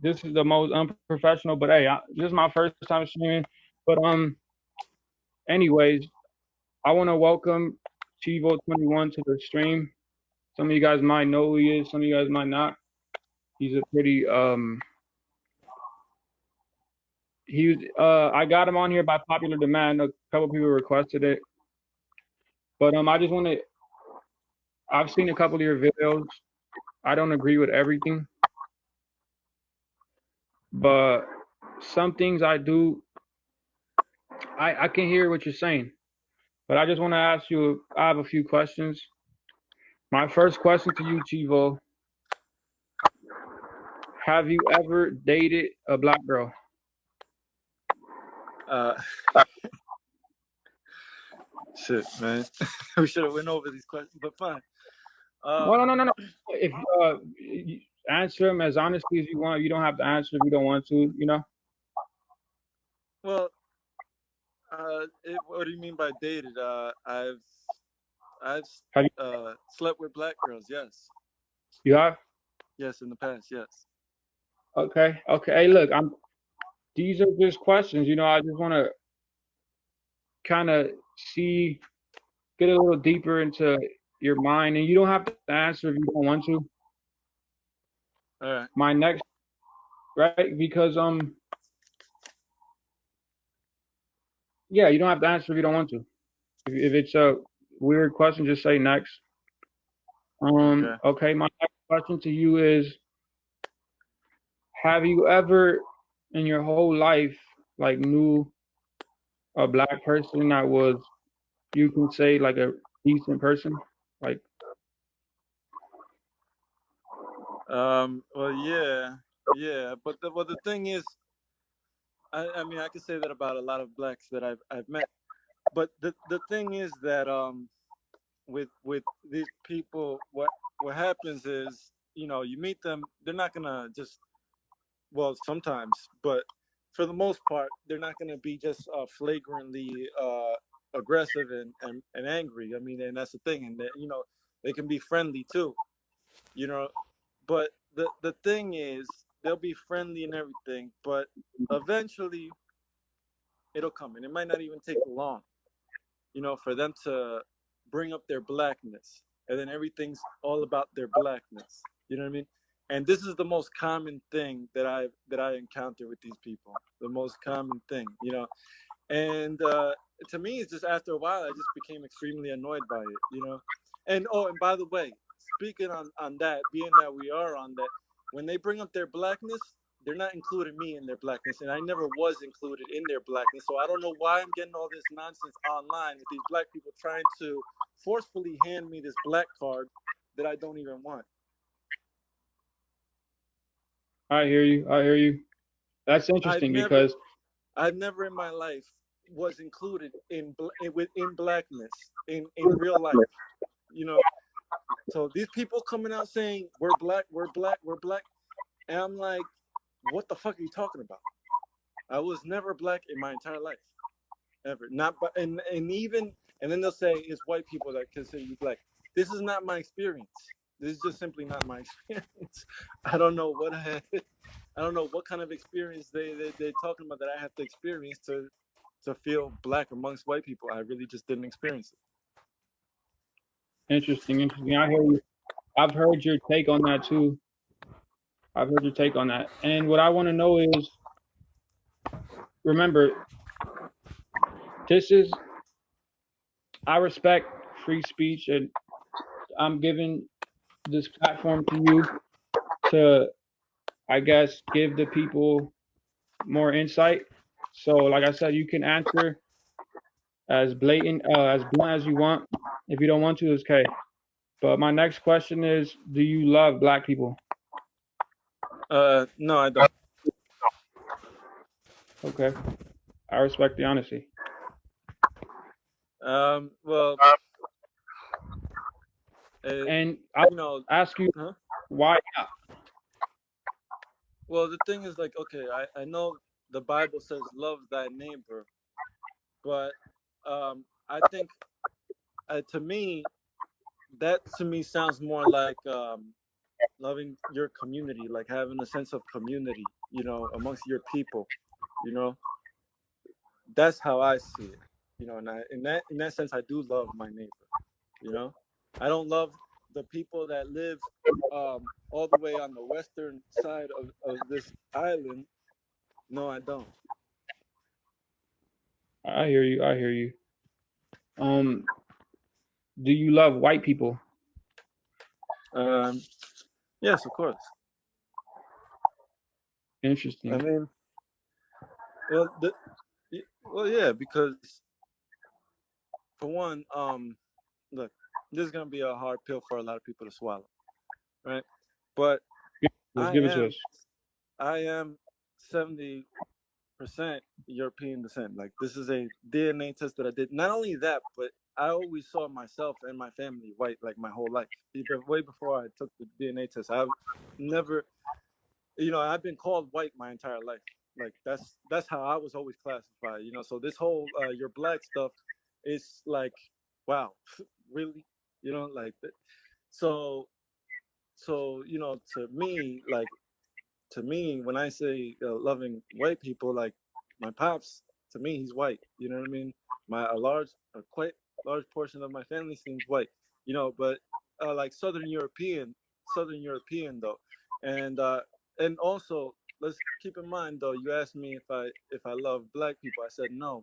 this is the most unprofessional, but hey, this is my first time streaming. But anyways, I want to welcome Chivo21 to the stream. Some of you guys might know who he is. Some of you guys might not. He's a pretty I got him on here by popular demand. A couple people requested it, but I just want to. I've seen a couple of your videos. I don't agree with everything, but some things I do. I can hear what you're saying, but I just want to ask you. I have a few questions. My first question to you, Chivo: have you ever dated a black girl? Shit, man. We should have went over these questions, but fine. No. If you answer them as honestly as you want. You don't have to answer if you don't want to. You know. Well, what do you mean by dated? I've slept with black girls. Yes. You have? Yes, in the past. Yes. Okay. Hey, look, these are just questions. You know, I just want to kind of get a little deeper into your mind, and you don't have to answer if you don't want to. All right. My next, right? Because yeah, you don't have to answer if you don't want to. If it's a weird question, just say next. Okay. My next question to you is: have you ever, in your whole life, like knew a black person that was, you can say, like a decent person, like? Well, yeah, but the thing is, I mean, I can say that about a lot of blacks that I've met, but the thing is that with these people, what happens is, you know, you meet them, they're not gonna just, well, sometimes, but for the most part, they're not gonna be just flagrantly aggressive and angry. I mean, and that's the thing, and you know, they can be friendly too, you know. But the thing is, they'll be friendly and everything, but eventually it'll come, and it might not even take long, you know, for them to bring up their blackness, and then everything's all about their blackness. You know what I mean? And this is the most common thing that I encounter with these people. The most common thing, you know. And to me, it's just after a while, I just became extremely annoyed by it, you know. And and by the way, speaking on that, being that we are on that, when they bring up their blackness, they're not including me in their blackness, and I never was included in their blackness. So I don't know why I'm getting all this nonsense online with these black people trying to forcefully hand me this black card that I don't even want. I hear you. That's interesting because I've never in my life was included in blackness in real life, you know. So these people coming out saying we're black, and I'm like, what the fuck are you talking about? I was never black in my entire life, ever. Not, but and even, and then they'll say it's white people that consider you black. This is not my experience. This is just simply not my experience. I don't know what I don't know what kind of experience they're talking about that I have to experience to feel black amongst white people. I really just didn't experience it. Interesting. I hear you. I've heard your take on that too. And what I want to know is, remember, I respect free speech, and I'm giving this platform to you to, I guess, give the people more insight. So, like I said, you can answer as blunt as you want. If you don't want to, it's okay. But my next question is, do you love black people? No, I don't. Okay. I respect the honesty. Well, and I'll ask you, why not? Well, the thing is, like, okay, I know the Bible says love thy neighbor, but I think to me, that to me sounds more like loving your community, like having a sense of community, amongst your people, you know. That's how I see it, and in that sense, I do love my neighbor, you know. I don't love the people that live all the way on the western side of this island. No, I don't. I hear you. I hear you. Um, do you love white people? Um, yes, of course. I Interesting. mean, well, well, yeah, because for one, look, this is gonna be a hard pill for a lot of people to swallow, right? But Let's I give it to am, us. I am 70% European descent. Like, this is a DNA test that I did. Not only that, but I always saw myself and my family white like my whole life. Even way before I took the DNA test, I've never, I've been called white my entire life. Like, that's how I was always classified. So this whole you're black stuff is like, wow, really, like so to me, like, when I say loving white people, like my pops, to me, he's white. You know what I mean? A quite large portion of my family seems white. But like Southern European though, and also let's keep in mind though. You asked me if I love black people. I said no.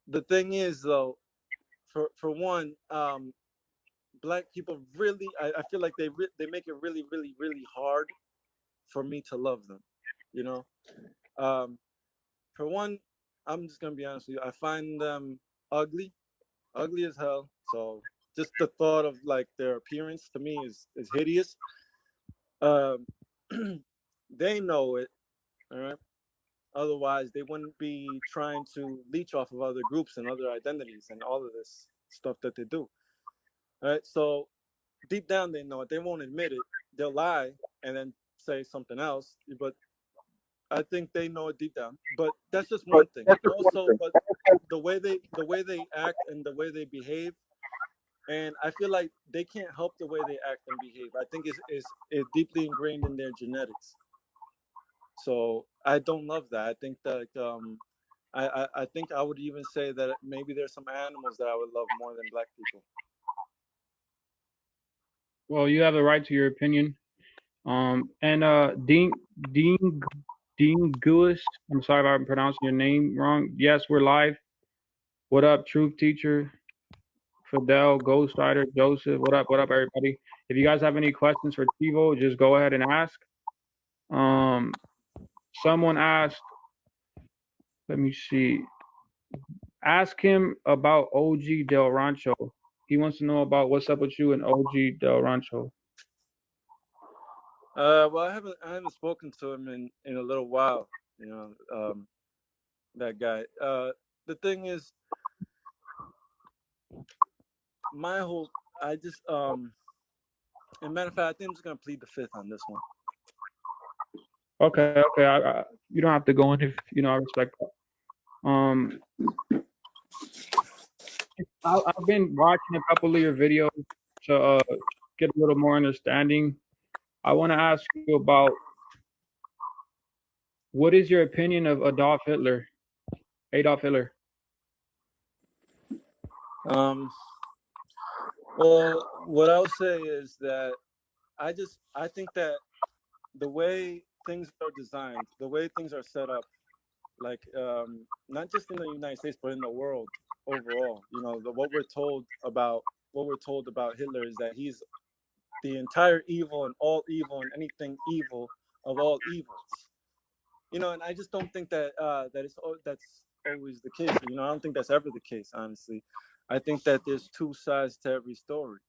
The thing is though, for one, black people really, I feel like they make it really, really, really hard for me to love them. You know, um, for one, I'm just gonna be honest with you. I find them ugly, ugly as hell. So just the thought of like their appearance to me is hideous. Um, they know it, all right. Otherwise, they wouldn't be trying to leech off of other groups and other identities and all of this stuff that they do. All right. So deep down, they know it. They won't admit it. They'll lie and then say something else. But I think they know it deep down. But that's just one thing. Also, but the way they act and the way they behave, and I feel like they can't help the way they act and behave. I think it's deeply ingrained in their genetics. So I don't love that. I think that I think I would even say that maybe there's some animals that I would love more than black people. Well, you have the right to your opinion. And Dean Gouis, I'm sorry if I'm pronouncing your name wrong. Yes, we're live. What up, Truth Teacher, Fidel, Ghostwriter, Joseph? What up, everybody? If you guys have any questions for Tivo, just go ahead and ask. Um, someone asked, let me see. Ask him about OG Del Rancho. He wants to know about what's up with you and OG Del Rancho. Well, I haven't spoken to him in a little while. You know, that guy. The thing is, my whole I just and matter of fact, I think I'm just gonna plead the fifth on this one. Okay. You don't have to go in if I respect that. I've been watching a couple of your videos to get a little more understanding. I want to ask you about what is your opinion of Adolf Hitler? Adolf Hitler. Um, well, what I'll say is that I think that the way things are designed, the way things are set up, like not just in the United States but in the world overall, what we're told about Hitler is that he's the entire evil and anything evil of all evils. And I just don't think that's always the case. I don't think that's ever the case, honestly. I think that there's two sides to every story.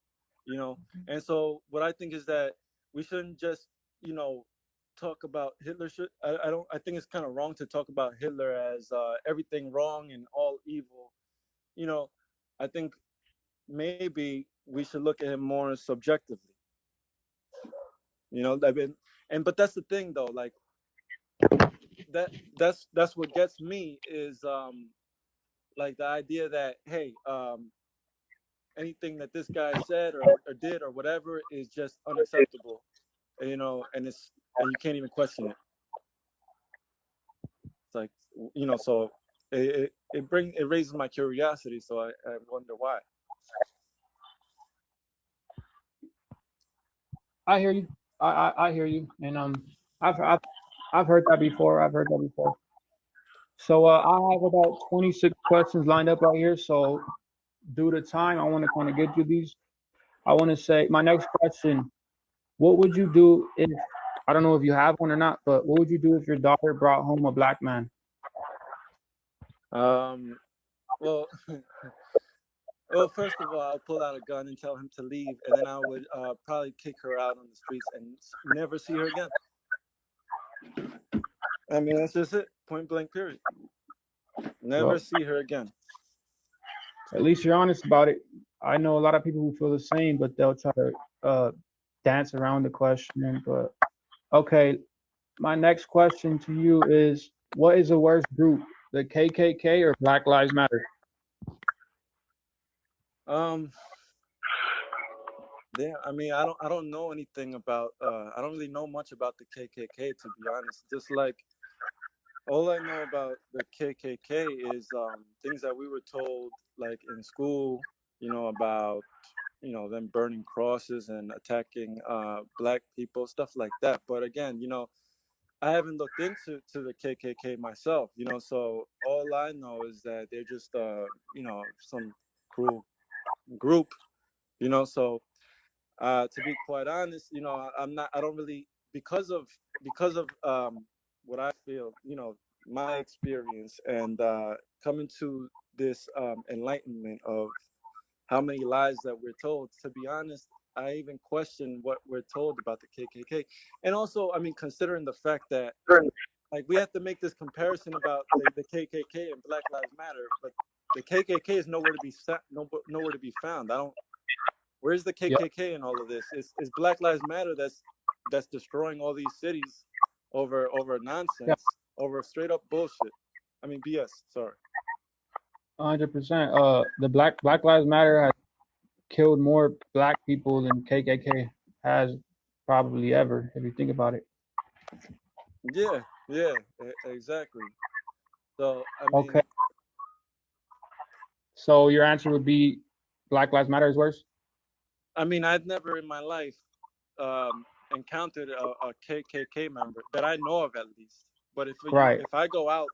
And so what I think is that we shouldn't just you know talk about Hitler. I don't I think it's kind of wrong to talk about Hitler as everything wrong and all evil. you know I think maybe we should look at him more subjectively. I mean, but that's the thing though, like that's what gets me is like the idea that, hey, anything that this guy said or did or whatever is just unacceptable. you know, and you can't even question it. It's like, you know, so it raises my curiosity, so I wonder why. I hear you. I hear you, and I've I've I've heard that before. I've heard that before. So I have about 26 questions lined up right here. So due to time, I want to kind of get through these. I want to say my next question: what would you do if I don't know if you have one or not, but what would you do if your daughter brought home a black man? Um, well, well, first of all, I'll pull out a gun and tell him to leave, and then I would probably kick her out on the streets and never see her again. I mean, that's just it. Point blank, period. Never Well, see her again. at least you're honest about it. I know a lot of people who feel the same, but they'll try to dance around the question. But okay, my next question to you is: what is the worst group, the KKK or Black Lives Matter? Um, yeah, I mean, I don't know anything about. I don't really know much about the KKK, to be honest. Just like all I know about the KKK is things that we were told, like in school. You know about them burning crosses and attacking black people, stuff like that. But again, I haven't looked into the KKK myself, so all I know is that they're just some cruel group, so to be quite honest, I don't really, because of what I feel, my experience, and coming to this enlightenment of how many lies that we're told. To be honest, I even question what we're told about the KKK. And also, I mean, considering the fact that, like, we have to make this comparison about the KKK and Black Lives Matter, but the KKK is nowhere to be found. I don't. Where's the Yeah, KKK in all of this? It's Black Lives Matter that's destroying all these cities over yeah, nonsense, over straight up bullshit. I mean, BS. Sorry. 100%. The Black Lives Matter has killed more black people than KKK has probably ever, if you think about it. Yeah, yeah, exactly. So I Okay, mean, so your answer would be Black Lives Matter is worse? I'd never in my life encountered a KKK member that I know of, at least. But Right. if I go out,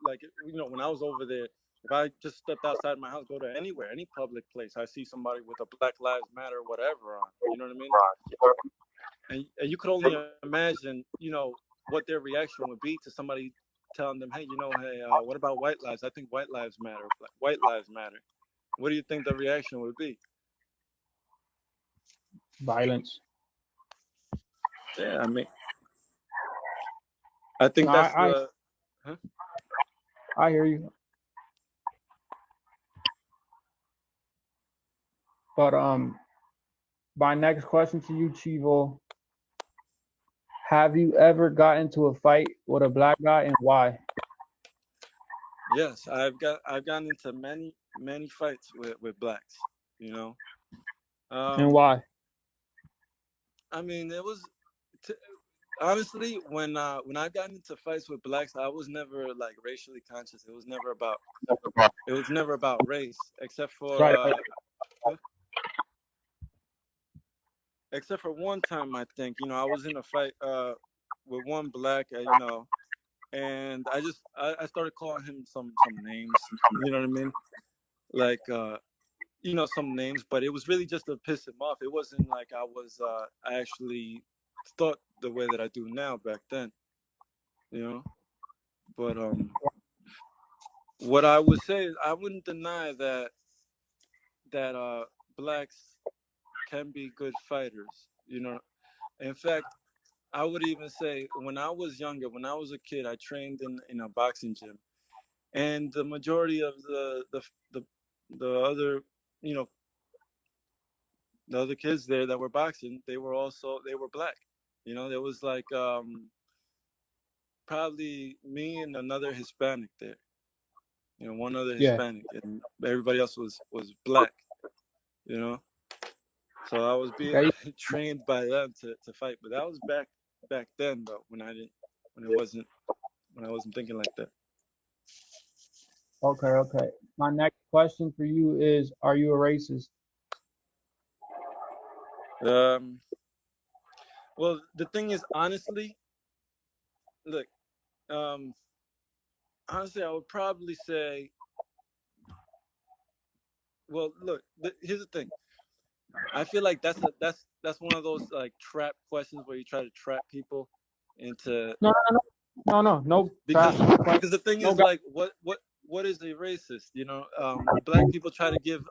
like, when I was over there, if I just stepped outside my house, go to anywhere, any public place, I see somebody with a Black Lives Matter whatever on. You know what I mean? And you could only imagine, what their reaction would be to somebody telling them, hey, hey, what about white lives? I think white lives matter. White lives matter. What do you think the reaction would be? Violence. Yeah, I mean, I think No, that's I, the. Huh? I hear you. But my next question to you, Chivo, have you ever got into a fight with a black guy and why? Yes, I've gotten into many fights with blacks. You know, And um, why? I mean, it was t- honestly when I've gotten into fights with blacks, I was never like racially conscious. It was never about race, Right, right. huh? Except for one time, I think. I was in a fight with one black, and I started calling him some names. You know what I mean? Like some names, but it was really just to piss him off. It wasn't like I actually thought the way that I do now back then, you know. But what I would say is I wouldn't deny that blacks can be good fighters. In fact, I would even say when I was younger, when I was a kid, I trained in a boxing gym, and the majority of the the other you know the other kids there that were boxing, they were black. There was like probably me and another Hispanic there. One other Yeah. Hispanic, and everybody else was black. You know, So I was being Okay. trained by them to fight. But that was back then, though, when it wasn't when I wasn't thinking like that. Okay. Okay. My next question for you is: are you a racist? Um, well, the thing is, honestly, look, um, honestly, I would probably say, well, look, here's the thing. I feel like that's one of those like trap questions where you try to trap people into No. No. No. No. No. because Trap. No question. the thing No. is like what is a racist? Black people try to give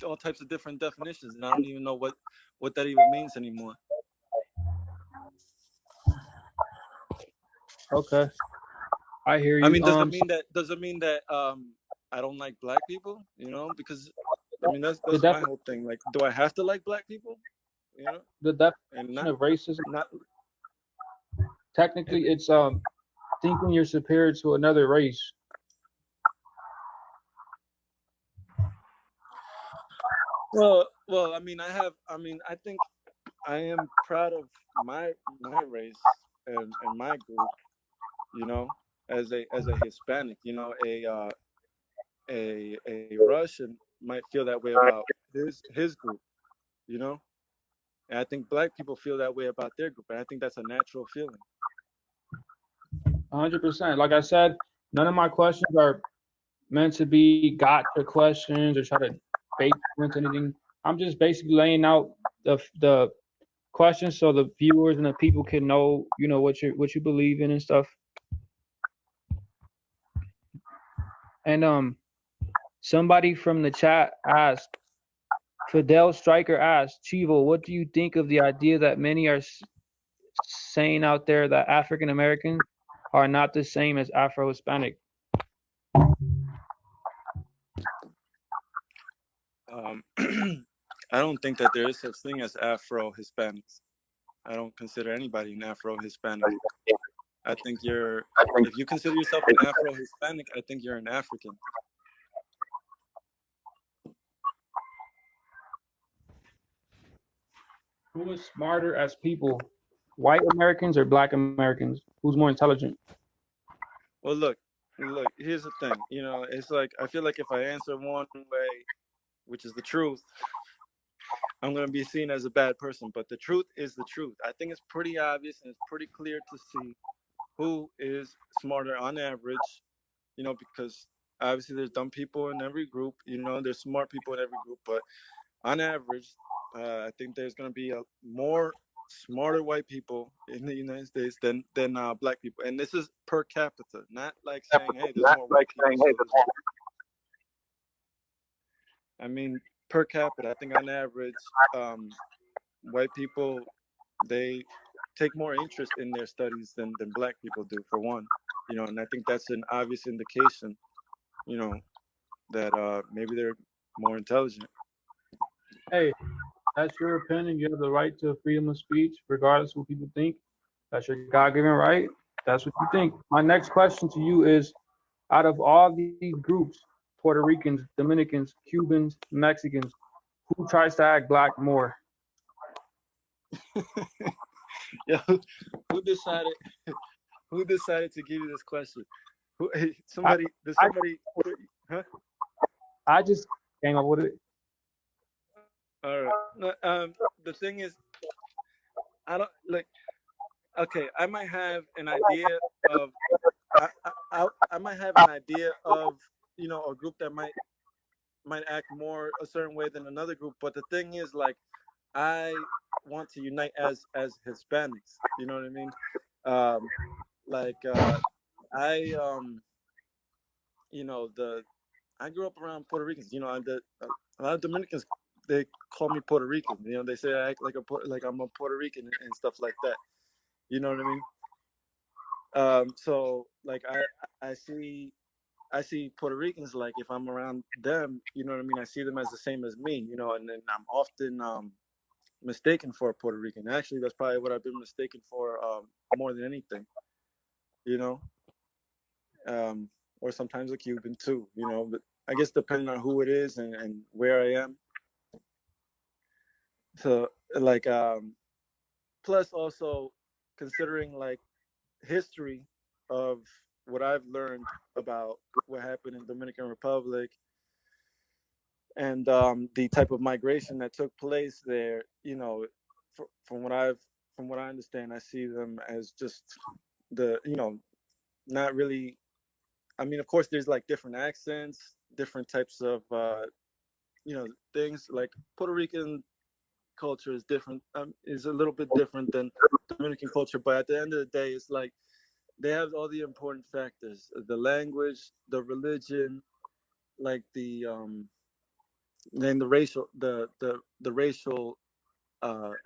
all types of different definitions, and I don't even know what that even means anymore. Okay. I hear I you. mean, does it mean that I don't like black people? Because I mean The that's def- my whole thing. Like, do I have to like black people? You know, the and definition not of racism, not technically, it's thinking you're superior to another race. well. I think I am proud of my race and my group. You know, as a Hispanic, a Russian might feel that way about his group. You know, and I think black people feel that way about their group, and I think that's a natural feeling. 100%. Like I said, none of my questions are meant to be gotcha questions or try to bait you into anything. I'm just basically laying out the questions so the viewers and the people can know, what you believe in and stuff. And somebody from the chat asked, Fidel Striker asked, Chivo, what do you think of the idea that many are saying out there that African Americans are not the same as Afro Hispanic? I don't think that there is such thing as Afro Hispanics. I don't consider anybody an Afro Hispanic. I think if you consider yourself an Afro Hispanic, I think you're an African. Who is smarter as people, white Americans or black Americans? Who's more intelligent? Well, look. Here's the thing. It's like I feel like if I answer one way, which is the truth, I'm gonna be seen as a bad person. But the truth is the truth. I think it's pretty obvious and it's pretty clear to see who is smarter on average. Because obviously there's dumb people in every group. There's smart people in every group, but on average, I think there's gonna be a more smarter white people in the United States than black people, and this is per capita, not like saying, hey, there's more white people, so there's more. I mean, per capita, I think on average, white people, they take more interest in their studies than black people do, for one. And I think that's an obvious indication, you know, that maybe they're more intelligent. Hey, that's your opinion. You have the right to freedom of speech, regardless of what people think. That's your God-given right. That's what you think. My next question to you is: out of all these groups, Puerto Ricans, Dominicans, Cubans, Mexicans, who tries to act black more? Yeah, who decided? Who decided to give you this question? Who? I, Somebody? Did I, somebody? Huh? I just came up with it. All right. No, the thing is, I don't like. Okay, I might have an idea of. I might have an idea of a group that might act more a certain way than another group. But the thing is, like, I want to unite as Hispanics. You know what I mean? Um, like I the I grew up around Puerto Ricans. A lot of Dominicans, they call me Puerto Rican. They say I act like I'm a Puerto Rican and stuff like that. You know what I mean? So like I see Puerto Ricans, like if I'm around them, you know what I mean. I see them as the same as me, and then I'm often mistaken for a Puerto Rican. Actually, that's probably what I've been mistaken for more than anything. You know, um, or sometimes a Cuban too. But I guess depending on who it is and where I am. So like plus also considering like history of what I've learned about what happened in Dominican Republic and the type of migration that took place there. You know, from what I understand, I see them as just the not really. I mean, of course, there's like different accents, different types of things. Like Puerto Rican culture is different, is a little bit different than Dominican culture. But at the end of the day, it's like they have all the important factors: the language, the religion, like then the racial, the racial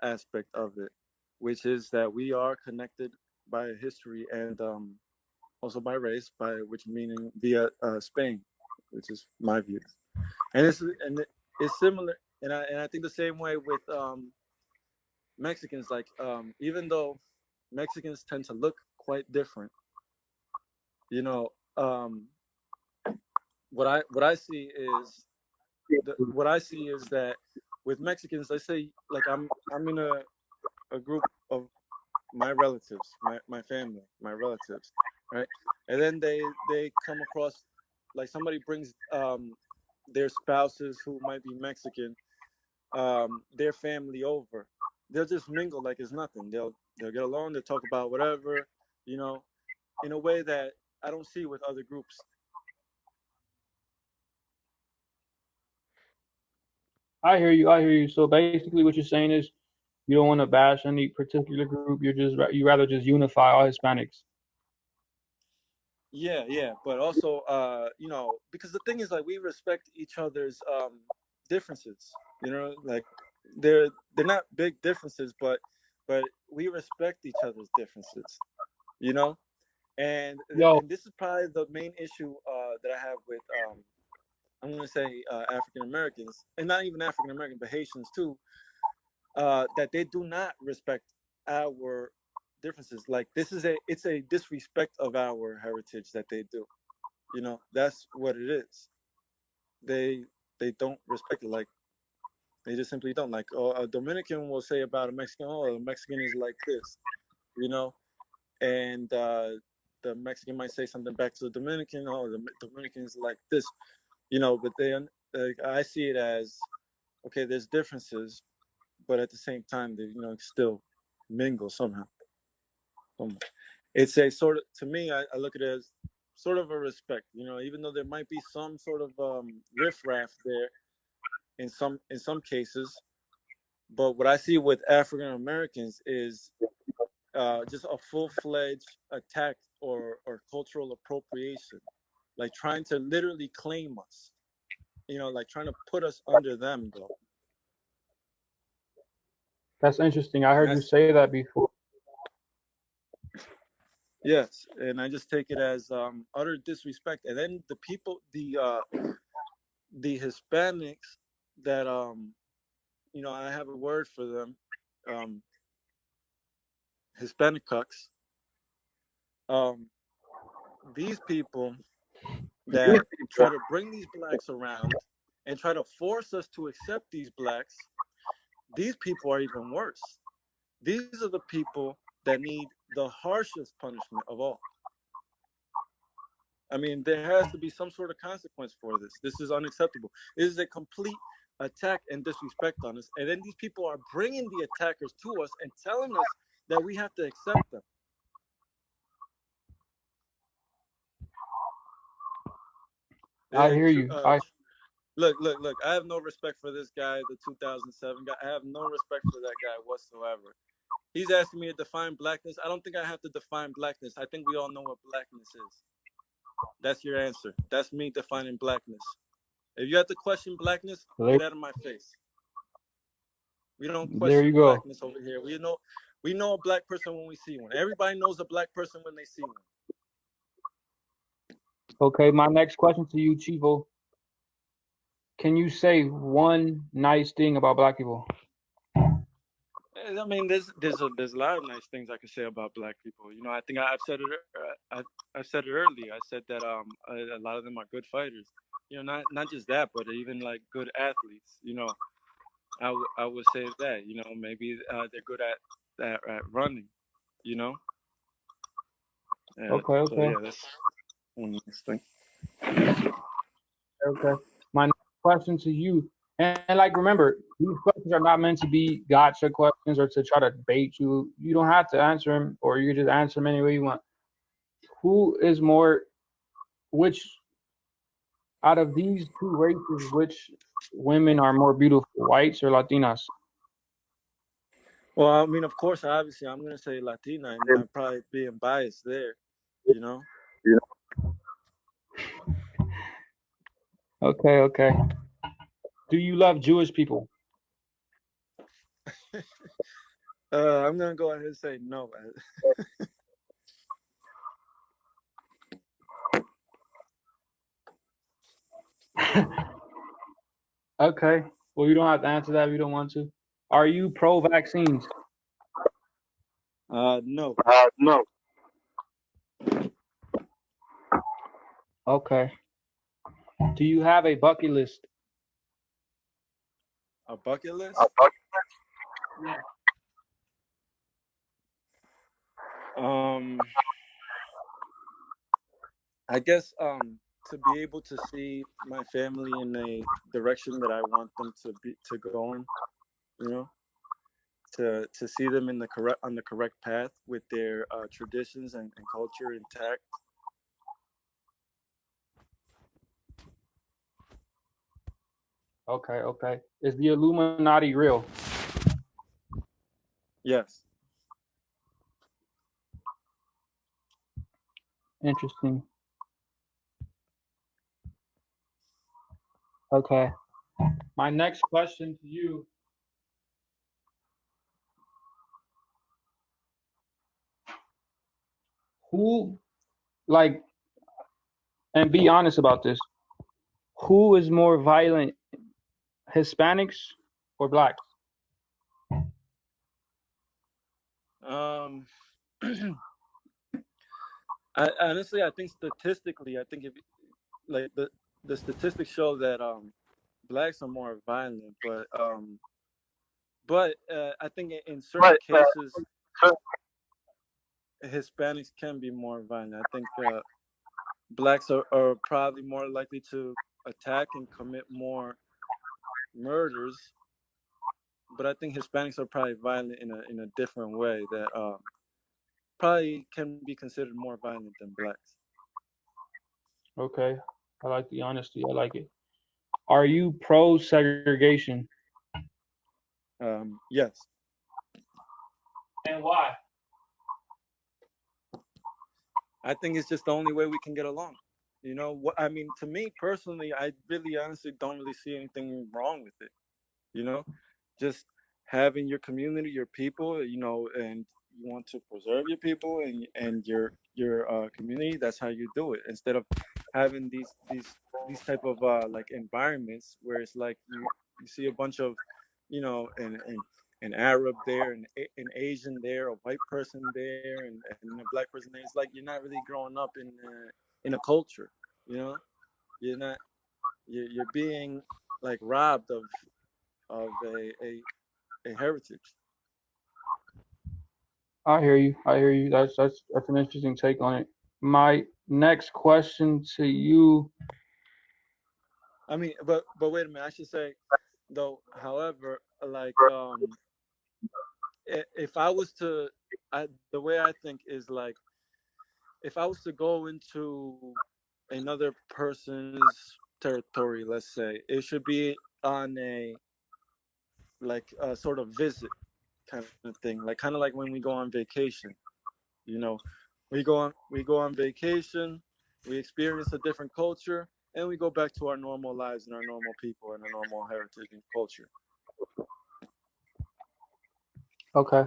aspect of it, which is that we are connected by history and also by race, by which meaning via Spain, which is my view. And it's similar, and I think the same way with Mexicans. Like even though Mexicans tend to look quite different, you know, what I see is what I see is that with Mexicans, let's say like I'm in a group of my relatives, my family, my relatives, right? And then they come across like somebody brings their spouses who might be Mexican, their family over. They'll just mingle like it's nothing. They'll get along. They'll talk about whatever, you know, in a way that I don't see with other groups. I hear you. I hear you. So basically, what you're saying is you don't want to bash any particular group. You rather just unify all Hispanics. Yeah, yeah, but also, because the thing is, like, we respect each other's differences. You know, like they're not big differences, but we respect each other's differences. You know, and Yo, and this is probably the main issue that I have with I'm going to say African Americans, and not even African American, but Haitians too, that they do not respect our differences. Like it's a disrespect of our heritage that they do. You know, that's what it is. They they don't respect it. Like they just simply don't. Like a Dominican will say about a Mexican, oh, a Mexican is like this, you know, and the Mexican might say something back to the Dominican, oh, the Dominican is like this, you know. But like, I see it as okay. There's differences, but at the same time, they still mingle somehow. It's a sort of to me. I look at it as sort of a respect, even though there might be some sort of riffraff there in some cases. But what I see with African Americans is just a full fledged attack or cultural appropriation, like trying to literally claim us. Like trying to put us under them, though. that's interesting. I And heard you that's say that before. yes, and I just take it as utter disrespect. And then the people, the Hispanics that I have a word for them, um, Hispanic cucks. Um, these people that try to bring these blacks around and try to force us to accept these blacks, these people are even worse. These are the people that need the harshest punishment of all. I mean, there has to be some sort of consequence for this. This is unacceptable. This is a complete attack and disrespect on us. And then these people are bringing the attackers to us and telling us that we have to accept them. I And hear you. I look. I have no respect for this guy, the 2007 guy. I have no respect for that guy whatsoever. He's asking me to define blackness. I don't think I have to define blackness. I think we all know what blackness is. That's your answer. That's me defining blackness. If you have to question blackness, there, get out of my face. We don't there you question go. blackness over here. We know a black person when we see one. Everybody knows a black person when they see one. Okay, my next question to you, Chivo. Can you say one nice thing about black people? I mean, there's a lot of nice things I can say about black people. I think I've said it. I've said it earlier. I said that a lot of them are good fighters. Not just that, but even like good athletes. I would say that, maybe they're good at running, you know. Okay, So okay, yeah, that's one nice thing. okay. My next question to you, and like remember, these questions are not meant to be gotcha questions or to try to bait you. You don't have to answer them, or you can just answer them any way you want. Who is more? Which out of these two races, which women are more beautiful, whites or Latinas? Well, I mean, of course, obviously, I'm gonna say Latina, and I'm probably being biased there, you know. Okay, okay. Do you love Jewish people? I'm gonna go ahead and say no. Okay. Well, you don't have to answer that if you don't want to. Are you pro vaccines? No. No. Okay. Do you have a bucket list? A bucket Uh, list? uh, Um, I guess to be able to see my family in a direction that I want them to go in, you know, to see them in the correct on the correct path with their traditions and culture intact. Okay, okay. Is the Illuminati real? Yes. Interesting. Okay. My next question to you, who like and be honest about this. Who is more violent, Hispanics or blacks? Um, I honestly, I think statistically, I think if like the statistics show that blacks are more violent, but I think in certain but cases so- Hispanics can be more violent. I think blacks are probably more likely to attack and commit more murders, but I think Hispanics are probably violent in a different way that probably can be considered more violent than blacks. Okay. I like the honesty. I like it. Are you pro segregation? Yes. And why? I think it's just the only way we can get along. What I mean, to me personally, I really honestly don't really see anything wrong with it. You know, just having your community, your people, and you want to preserve your people and your community. That's how you do it. Instead of having these type of like environments where it's like you see a bunch of, an Arab there, an Asian there, a white person there, and a black person there. It's like you're not really growing up in a culture. You know, you're not you're being like robbed of a heritage. I hear you. I hear you. That's an interesting take on it. My next question to you. I mean, but wait a minute. I should say though. However, like if I was to, the way I think is like if I was to go into another person's territory, let's say it should be on a like a sort of visit kind of thing, like kind of like when we go on vacation. You know, we go on vacation, we experience a different culture, and we go back to our normal lives and our normal people and our normal heritage and culture. Okay.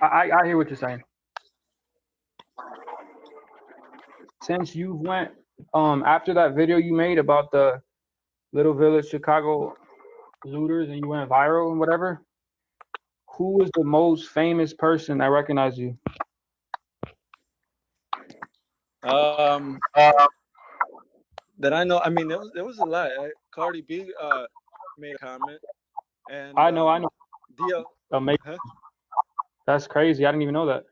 I hear what you're saying. Since you've went after that video you made about the Little Village Chicago looters and you went viral and whatever, who is the most famous person that recognized you? Um, uh, that I know. I mean, there was a lot. Cardi B made a comment. And I know. DL, Amazing. huh? That's crazy. I didn't even know that.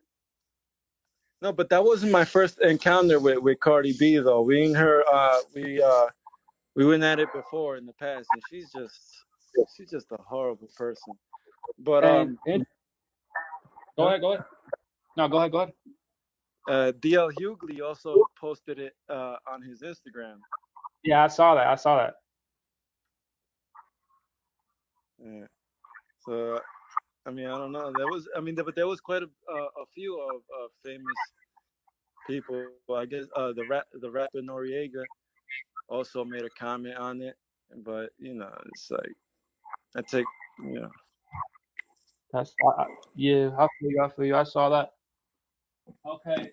No, but that wasn't my first encounter with Cardi B though. We and her, we went at it before in the past, and she's just a horrible person. But And go huh? ahead. Go ahead. No, go ahead. Go ahead. DL Hughley also posted it on his Instagram. Yeah, I saw that. I saw that. Yeah. So I mean, I don't know. But there was quite a few of famous people. I guess the rapper Noriega also made a comment on it. But it's like I take you know. That's yeah. I feel you. I feel you. I saw that. Okay.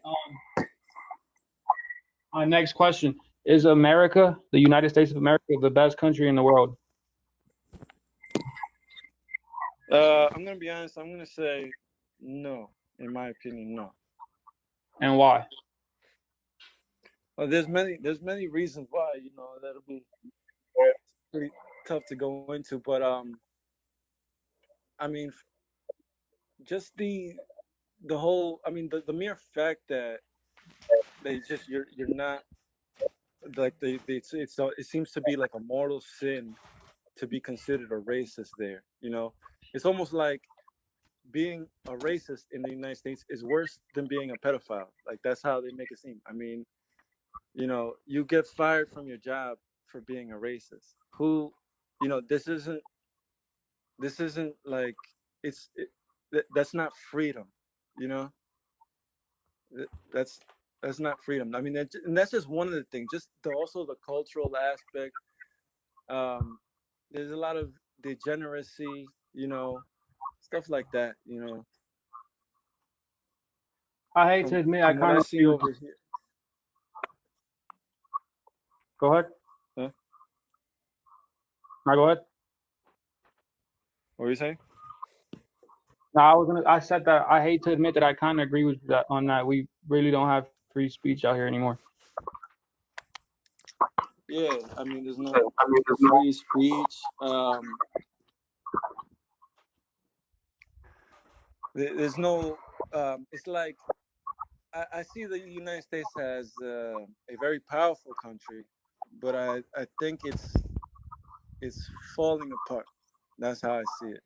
My next question is: America, the United States of America, the best country in the world, I'm gonna be honest. I'm gonna say no. In my opinion, no. and why? Well, there's many reasons why. That'll be pretty tough to go into. But I mean, just the whole. I mean, the mere fact that you're not like it seems to be like a mortal sin to be considered a racist there. It's almost like being a racist in the United States is worse than being a pedophile. Like that's how they make it seem. I mean, you get fired from your job for being a racist. Who, this isn't like that's not freedom. You know, that's that's not freedom. I mean, and that's just one of the things. Just also the cultural aspect. Um, there's a lot of degeneracy. Stuff like that. I hate to From admit, I from what kind I of see agree with you. over here. Go ahead. Huh? No, go ahead. What were you saying? No, I was gonna. I said that I hate to admit that I kind of agree with that on that. We really don't have free speech out here anymore. Yeah, I mean, there's no free speech. There's no. It's like I see the United States as a very powerful country, but I think it's falling apart. That's how I see it.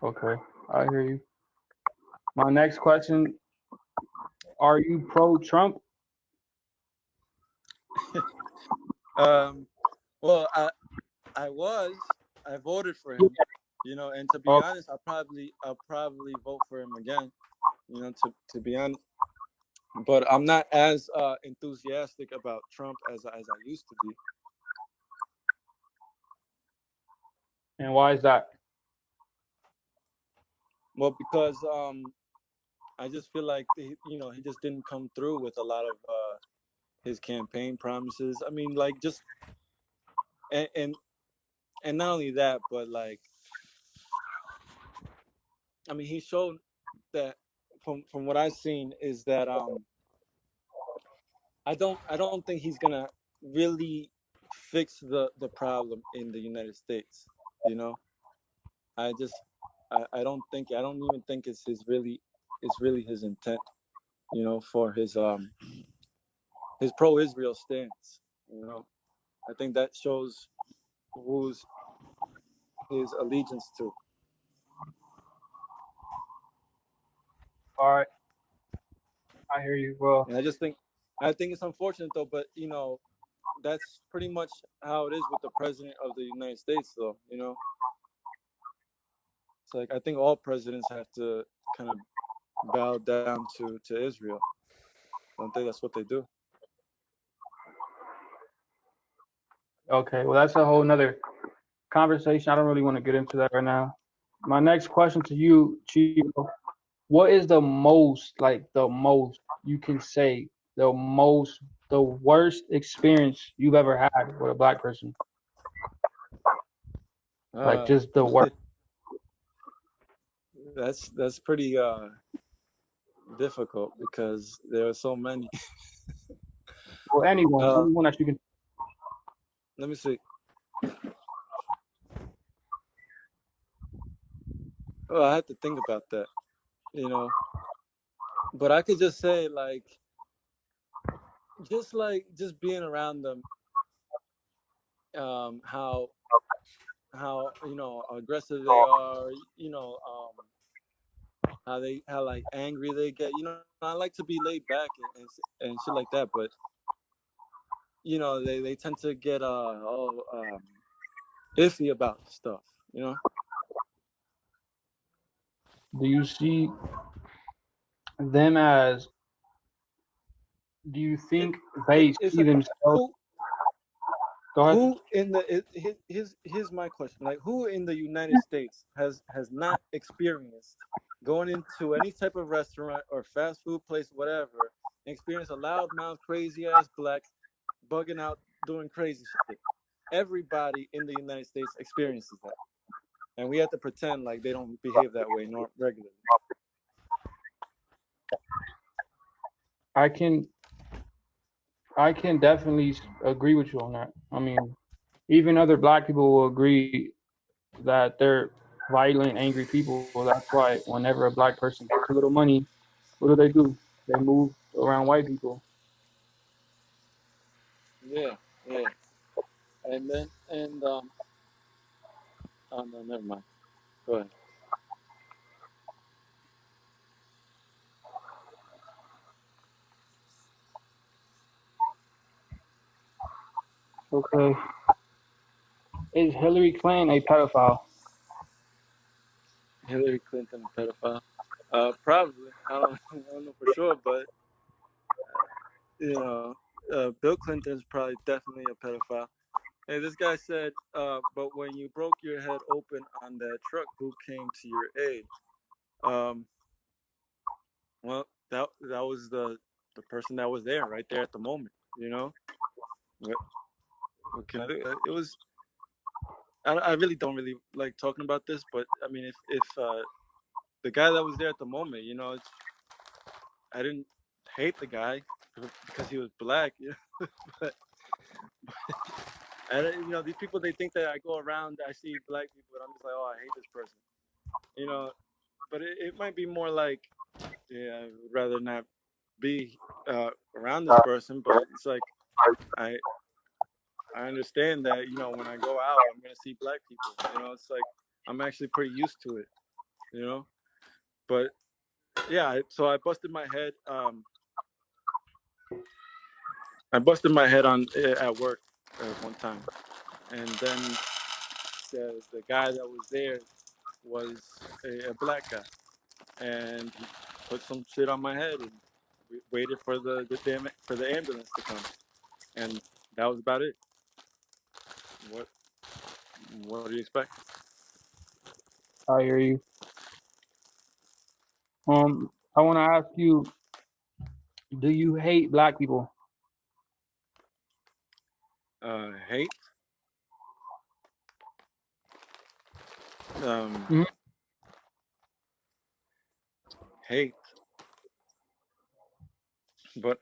Okay, I hear you. My next question: are you pro-Trump? Um, well, I voted for him, and to be Okay, honest, I'll probably vote for him again, to be honest. But I'm not as enthusiastic about Trump as I used to be. and why is that? Well, because I just feel like he just didn't come through with a lot of his campaign promises. I mean, like just and and not only that, but like I mean, he showed that from what I've seen is that I don't think he's gonna really fix the problem in the United States. You know, I just I don't even think it's really his intent. For his pro-Israel stance. I think that shows who's his allegiance to. All right, I hear you. Well, And I think it's unfortunate though, but that's pretty much how it is with the president of the United States, though. It's like I think all presidents have to kind of bow down to Israel. I don't think that's what they do. okay. Well, that's a whole nother conversation. I don't really want to get into that right now. My next question to you, Chico: what is the most you can say, the worst experience you've ever had with a black person? Like Uh, just the worst. that's pretty difficult because there are so many. Or anyone Uh, that you can. let me see. well, I had to think about that, you know. But I could just say just being around them, how aggressive they are, how like angry they get. I like to be laid back and shit like that, but they tend to get all iffy about stuff. You know, Do you see them as? Do you it, think they it's see like themselves? who Go ahead. who in the here's my question, like who in the United States has not experienced going into any type of restaurant or fast food place, whatever, and experience a loudmouth crazy ass black bugging out doing crazy shit. Everybody in the United States experiences that, and we have to pretend like they don't behave that way nor regularly. I can I can definitely agree with you on that. I mean, even other black people will agree that they're violent, angry people. That's why whenever a black person gets a little money, what do? They move around white people. Yeah, yeah. And then oh no, never mind. Go ahead. Okay. Is Hillary Clinton a pedophile? Hillary Clinton a pedophile? Probably. I don't know for sure, but you know, Bill Clinton's probably definitely a pedophile. Hey, this guy said, but when you broke your head open on that truck, who came to your aid? Um, well, that was the person that was there, right there at the moment. You know, what, what can I do? It was. I really don't really like talking about this, but I mean, if the guy that was there at the moment, I didn't hate the guy because he was black, but these people, they think that I go around, I see black people, and I'm just like, oh, I hate this person, you know. But it might be more like, yeah, I would rather not be around this person. But it's like I I understand that when I go out, I'm gonna see black people. It's like I'm actually pretty used to it. You know, but yeah. So I busted my head. I busted my head on at work one time, and then the guy that was there was a black guy, and he put some shit on my head, and we waited for the ambulance to come, and that was about it. What what do you expect? I hear you. I want to ask you, do you hate black people? Hate, um, Mhm. hate, but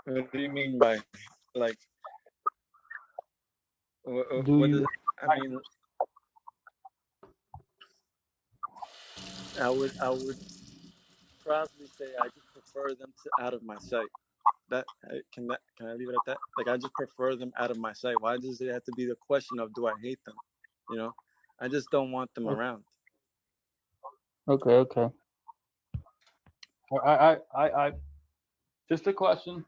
what do you mean by like? Do What you does hate I black mean? I would probably say I just prefer them out of my sight. Can I leave it at that? Like I just prefer them out of my sight. Why does it have to be the question of do I hate them? You know, I just don't want them people? around. Okay, okay. I just a question.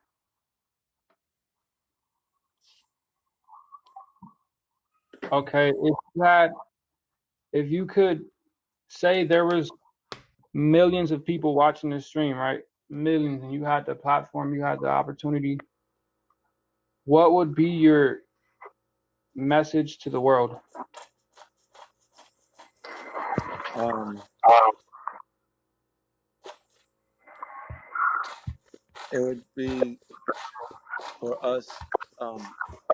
Okay, if you could say there was millions of people watching this stream, right? Millions, and you had the platform, you had the opportunity. What would be your message to the world? Um, it would be for us,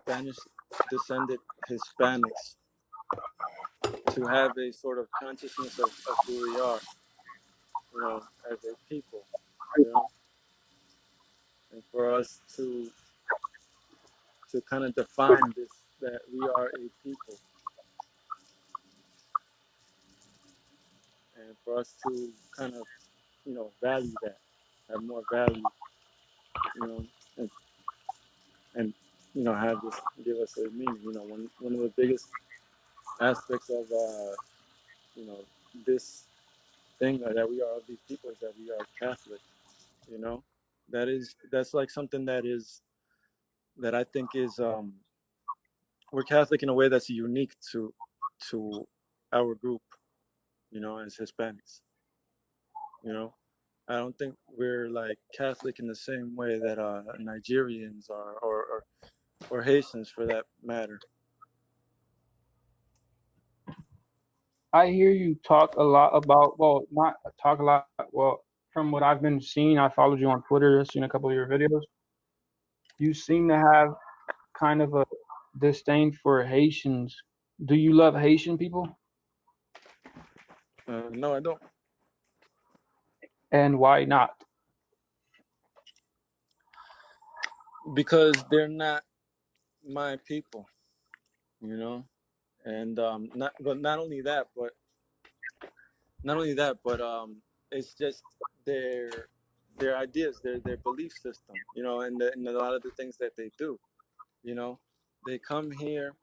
Spanish descended Hispanics, to have a sort of consciousness of who we are, as a people, you know, and for us to kind of define this, that we are a people. and for us to kind of value that, have more value, you know, and and have this give us a meaning. One of the biggest aspects of you know this thing that we are of these people is that we are Catholic. You know, that's like something that I think is we're Catholic in a way that's unique to our group. As Hispanics. You know, I don't think we're like Catholic in the same way that Nigerians are, or Haitians for that matter. I hear you talk a lot about, well, not talk a lot, well, from what I've been seeing, I followed you on Twitter, seen a couple of your videos. You seem to have kind of a disdain for Haitians. Do you love Haitian people? No, I don't, And why not? because they're not my people. You know, and not only that, it's just their their ideas, their belief system. And a lot of the things that they do. You know, they come here.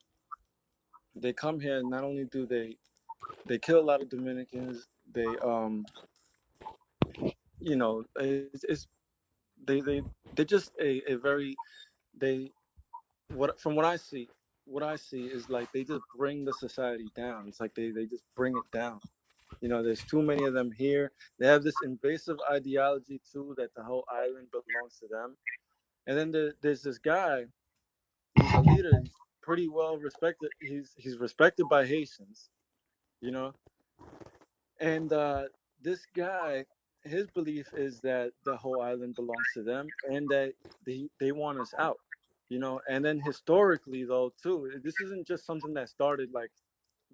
They come here, and not only do they kill a lot of Dominicans. It's they're just a very they what from what I see is like they just bring the society down. It's like they just bring it down. There's too many of them here. They have this invasive ideology too that the whole island belongs to them. And then there's this guy. He's a leader. He's pretty well respected. He's respected by Haitians. You know, and this guy, his belief is that the whole island belongs to them and that they want us out. And then historically though too, this isn't just something that started like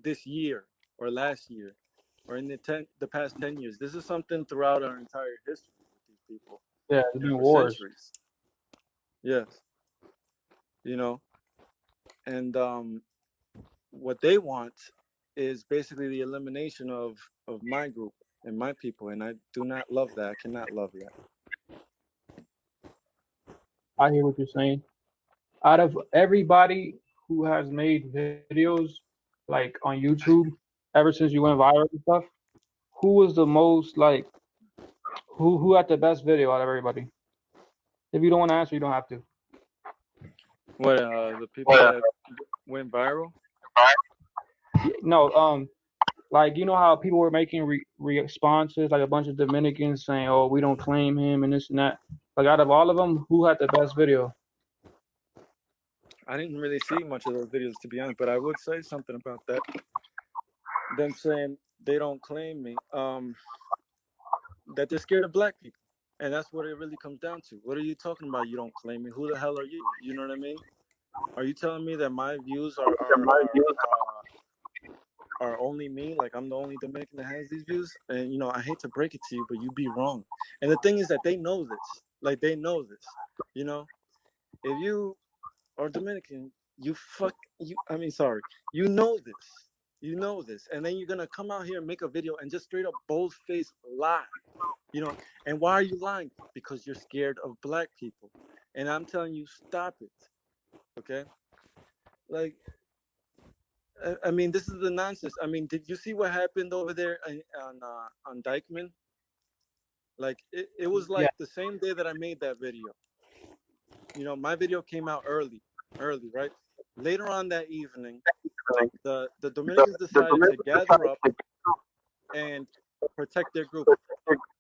this year or last year or in the past 10 years. This is something throughout our entire history with these people, Yeah, there's been for wars. centuries. Yes. you know and what they want is basically the elimination of my group and my people, and I do not love that. I cannot love that. I hear what you're saying. Out of everybody who has made videos like on YouTube ever since you went viral and stuff, who was the most like who had the best video out of everybody? If you don't want to answer, you don't have to. What the people that went viral? No, like you know how people were making responses, like a bunch of Dominicans saying, "Oh, we don't claim him" and this and that. Like out of all of them, who had the best video? I didn't really see much of those videos, to be honest, but I would say something about that. Them saying they don't claim me, that they're scared of black people, and that's what it really comes down to. What are you talking about? You don't claim me? Who the hell are you? You know what I mean? Are you telling me that my views are only me? Like I'm the only Dominican that has these views? And I hate to break it to you, but you be wrong. And the thing is that they know this. Like they know this. You know, if you are Dominican, you fuck you. I mean, sorry, you know this. You know this, and then you're gonna come out here and make a video and just straight up bold face lie. And why are you lying? Because you're scared of black people. And I'm telling you, stop it. Okay? Like, I mean, this is the nonsense. I mean, did you see what happened over there on Dykeman? Like, it was Yeah, like the same day that I made that video. My video came out early, right? Later on that evening, the Dominicans decided to gather up and protect their group,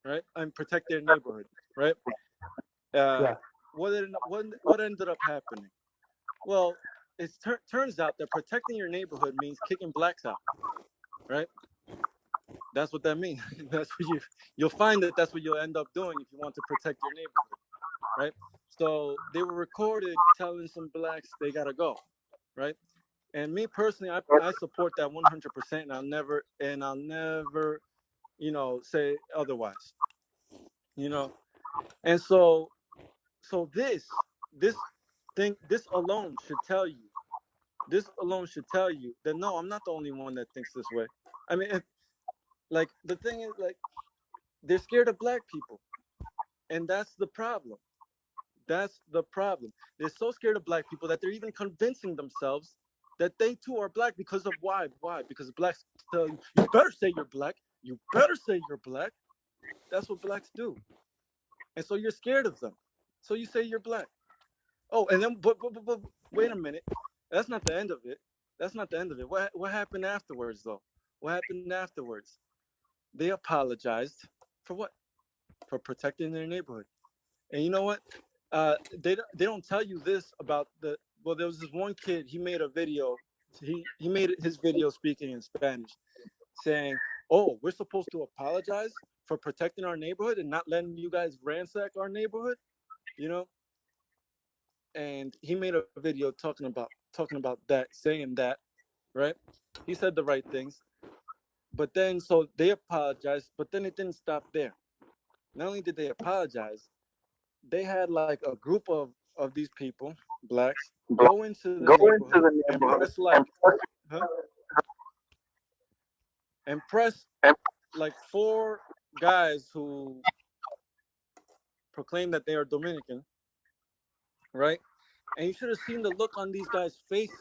right? And protect their neighborhood, right? Uh, yeah. what ended up happening? Well, it turns out that protecting your neighborhood means kicking blacks out, right? That's what that means. That's what you'll find that that's what you'll end up doing if you want to protect your neighborhood, right? So they were recorded telling some blacks they gotta go, right? And me personally, I support that 100%, and I'll never, say otherwise, you know. And so this this alone should tell you this alone should tell you that no, I'm not the only one that thinks this way. I mean, Like the thing is, like they're scared of black people, and that's the problem. That's the problem. They're so scared of black people that they're even convincing themselves that they too are black because of why? Why? Because blacks tell you, you better say you're black. You better say you're black. That's what blacks do. And so you're scared of them. So you say you're black. Oh, and then but wait a minute. That's not the end of it. That's not the end of it. What happened afterwards though? What happened afterwards? They apologized for what? For protecting their neighborhood. And you know what? They don't tell you this about the. Well, there was this one kid. He made a video. He made his video speaking in Spanish, saying, "Oh, we're supposed to apologize for protecting our neighborhood and not letting you guys ransack our neighborhood." You know, and he made a video talking about that, saying that, right? He said the right things, but then so they apologized, but then it didn't stop there. Not only did they apologize, they had like a group of these people, blacks, go into the neighborhood and press like, huh? And press like four guys who proclaim that they are Dominican, right? And you should have seen the look on these guys' faces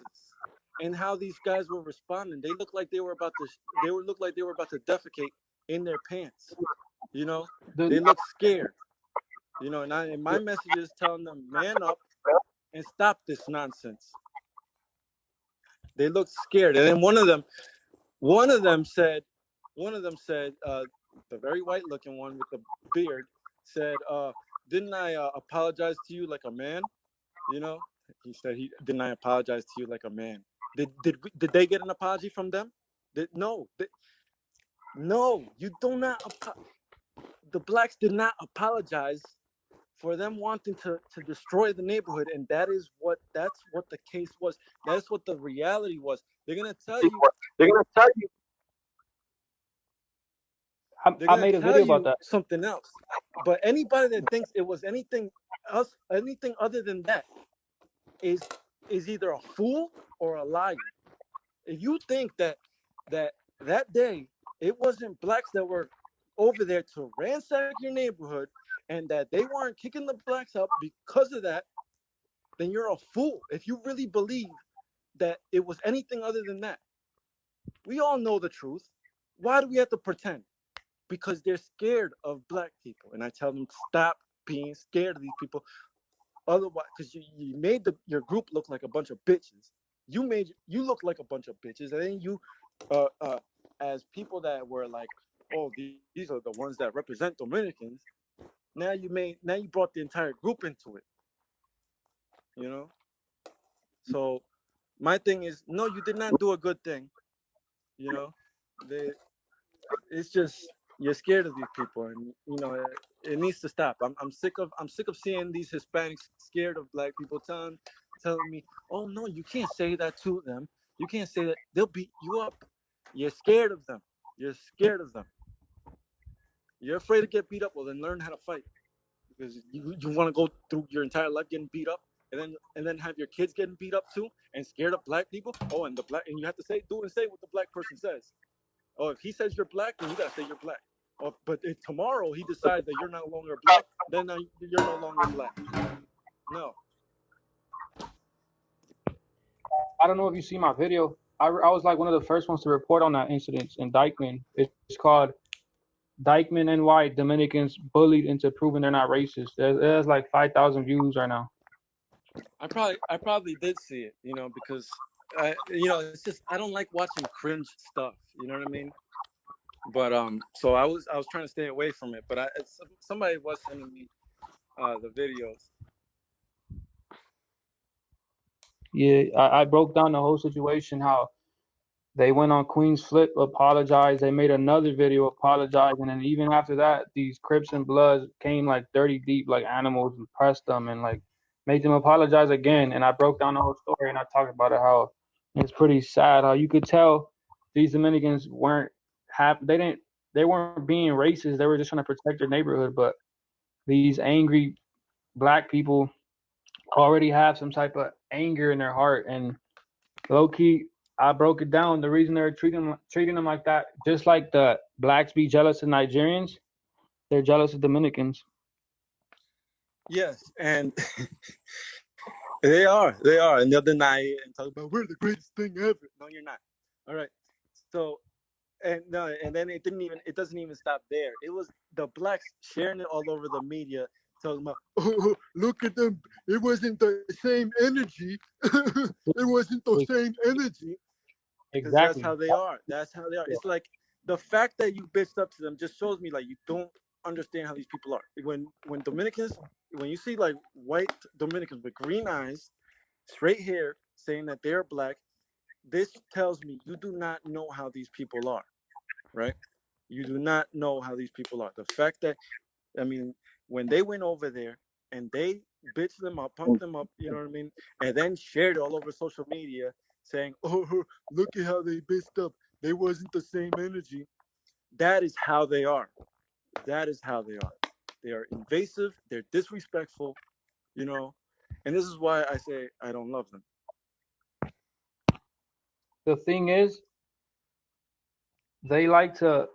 and how these guys were responding. They looked like they were about to. They were looked like they were about to defecate in their pants. You know, The they look scared. You know, and my message is telling them, man up and stop this nonsense. They looked scared, and then one of them said, one of them said, the very white looking one with the beard said, "Didn't I apologize to you like a man?" You know, he said, "He didn't I apologize to you like a man?" Did they get an apology from them? No, no, you do not. The blacks did not apologize for them wanting to destroy the neighborhood, and that's what the case was. That's what the reality was. They're gonna tell you. They're gonna tell you. They're I gonna made a tell video about you that. something else. But anybody that thinks it was anything else, anything other than that, is is either a fool or a liar. If you think that day it wasn't blacks that were over there to ransack your neighborhood and that they weren't kicking the blacks out because of that, then you're a fool. If you really believe that it was anything other than that, we all know the truth. Why do we have to pretend? Because they're scared of black people. And I tell them, stop being scared of these people. Otherwise, because you made your group look like a bunch of bitches. You look like a bunch of bitches, and then you, uh, uh, as people that were like, oh, these are the ones that represent Dominicans. Now you brought the entire group into it. You know. So my thing is, no, you did not do a good thing. You know, they it's just you're scared of these people, and it needs to stop. I'm sick of seeing these Hispanics scared of black people telling me, oh no, you can't say that to them. You can't say that. They'll beat you up. You're scared of them. You're scared of them. You're afraid to get beat up. Well, then learn how to fight, because you want to go through your entire life getting beat up, and then have your kids getting beat up too, and scared of black people. Oh, and you have to say what the black person says. Oh, if he says you're black, then you gotta say you're black. Oh, but if tomorrow he decides that you're no longer black, then you're no longer black. No, I don't know if you see my video. I was like one of the first ones to report on that incident in Dykeman. It's called Dykeman NY Dominicans bullied into proving they're not racist. It has like 5,000 views right now. I probably did see it, because it's just I don't like watching cringe stuff. You know what I mean? But so I was trying to stay away from it. But somebody was sending me the videos. Yeah, I broke down the whole situation, how they went on Queen's Flip, apologized. They made another video apologizing, and even after that, these Crips and Bloods came like 30 deep, like animals, and pressed them and like made them apologize again. And I broke down the whole story, and I talked about it, how it's pretty sad how you could tell these Dominicans weren't happy. They weren't being racist. They were just trying to protect their neighborhood. But these angry black people already have some type of anger in their heart, and low key. I broke it down. The reason they're treating them like that, just like the blacks be jealous of Nigerians, they're jealous of Dominicans. Yes, and they are, and they'll deny it and talk about we're the greatest thing ever. No, you're not. All right. So and no, and then it doesn't even stop there. It was the blacks sharing it all over the media, talking about, oh, look at them. It wasn't the same energy. It wasn't the same energy. Because that's Exactly. how they are. That's how they are. It's like the fact that you bitched up to them just shows me like you don't understand how these people are. When Dominicans, when you see like white Dominicans with green eyes, straight hair, saying that they're black, this tells me you do not know how these people are, right? You do not know how these people are. The fact that, I mean, when they went over there and they bitched them up, punked them up, you know what I mean, and then shared it all over social media saying, "Oh, look at how they bitched up. They wasn't the same energy." That is how they are. That is how they are. They are invasive. They're disrespectful, you know, and this is why I say I don't love them. The thing is, they like to,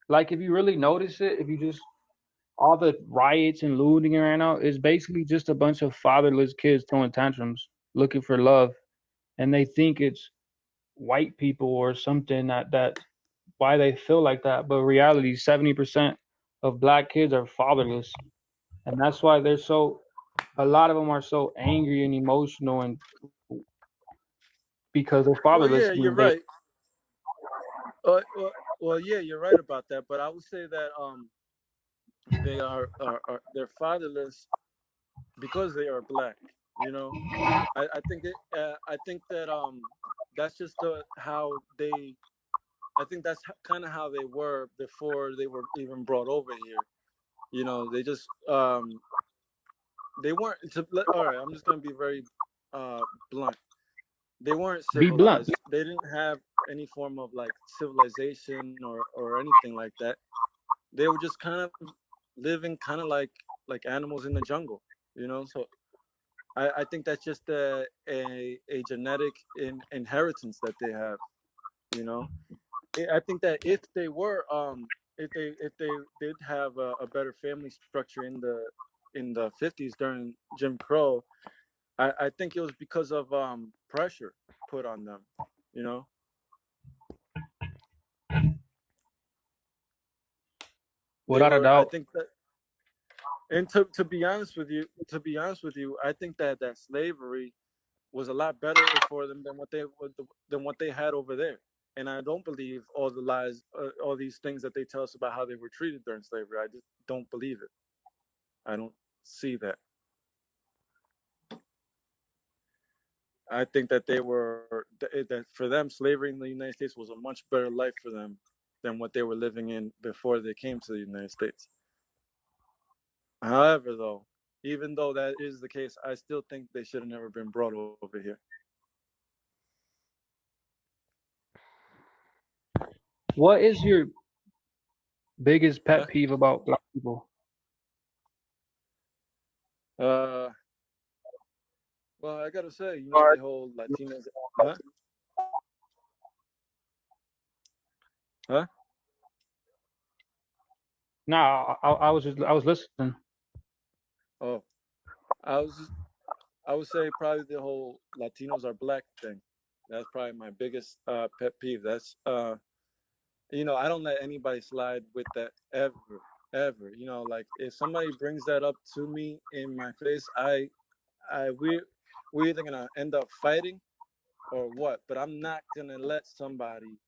like, if you really notice it, if you just, all the riots and looting right now is basically just a bunch of fatherless kids throwing tantrums, looking for love, and they think it's white people or something that why they feel like that. But reality, 70% of black kids are fatherless, and that's why they're so. A lot of them are so angry and emotional, and because they're Well, fatherless, yeah, you're and they right. Well, yeah, you're right about that. But I would say that they are they're fatherless because they are black. You know, I think I think that that's just how they. I think that's kind of how they were before they were even brought over here. You know, they just they weren't. All right, I'm just gonna be very blunt. They weren't be blunt. civilized. They didn't have any form of like civilization or anything like that. They were just kind of living kind of like animals in the jungle. You know, so I think that's just a genetic inheritance that they have. You know, I think that if they did have a better family structure in the 50s during Jim Crow, I think it was because of pressure put on them. You know, they Without a were. I doubt. think that, and to be honest with you, I think that slavery was a lot better for them than what they had over there. And I don't believe all the lies, all these things that they tell us about how they were treated during slavery. I just don't believe it. I don't see that. I think that that for them, slavery in the United States was a much better life for them than what they were living in before they came to the United States. However, though, even though that is the case, I still think they should have never been brought over here. What is your biggest Huh? pet peeve about black people? Uh, well, I gotta say, you know, the whole Latinos, huh? Huh? Nah, I was listening. Oh, I was just, I would say probably the whole Latinos are black thing. That's probably my biggest pet peeve. That's you know, I don't let anybody slide with that ever, ever. You know, like if somebody brings that up to me in my face, I we're either gonna end up fighting or what. But I'm not gonna let somebody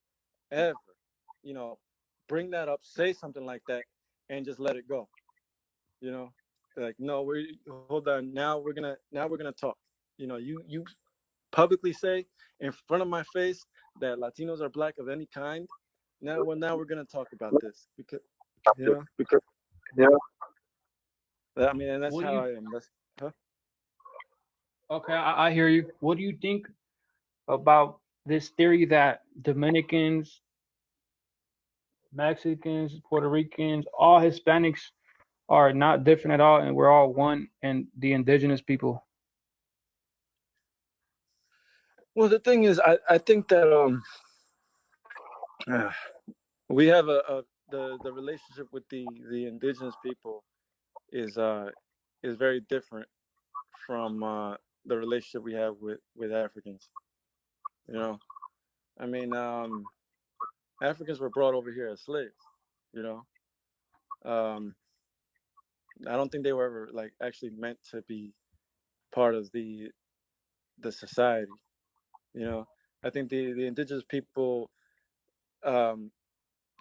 ever, you know, bring that up, say something like that, and just let it go. You know, like no, we hold on. Now we're gonna talk. You know, you publicly say in front of my face that Latinos are black of any kind. Now we're gonna talk about this because you know. I mean, and that's What do how you? I am. That's huh? Okay, I hear you. What do you think about this theory that Dominicans, Mexicans, Puerto Ricans, all Hispanics are not different at all, and we're all one, and the indigenous people? Well, the thing is, I think that uh, we have the relationship with the indigenous people is very different from the relationship we have with Africans. You know, I mean, Africans were brought over here as slaves. You know, um, I don't think they were ever like actually meant to be part of the society. You know, I think the indigenous people, um,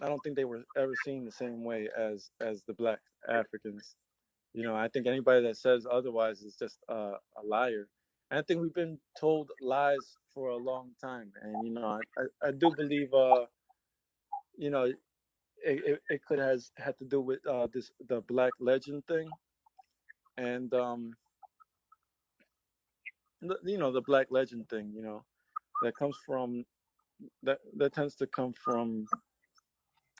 I don't think they were ever seen the same way as the black Africans. You know, I think anybody that says otherwise is just a liar. And I think we've been told lies for a long time, and you know, I do believe, you know, it could has had to do with this the black legend thing, and you know, the black legend thing. You know, that comes from that tends to come from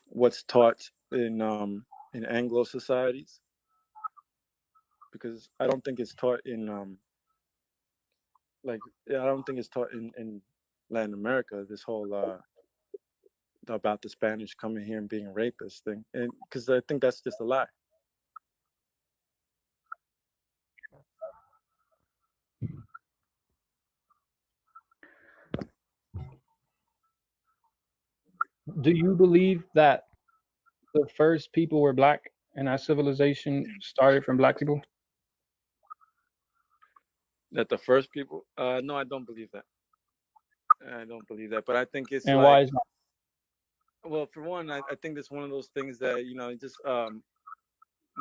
what's taught in Anglo societies, because I don't think it's taught in like I don't think it's taught in Latin America. This whole about the Spanish coming here and being rapists thing, and because I think that's just a lie. Do you believe that the first people were black and our civilization started from black people? That the first people, no, I don't believe that. I don't believe that, but I think it's And why like, is that? well, for one, I think it's one of those things that you know just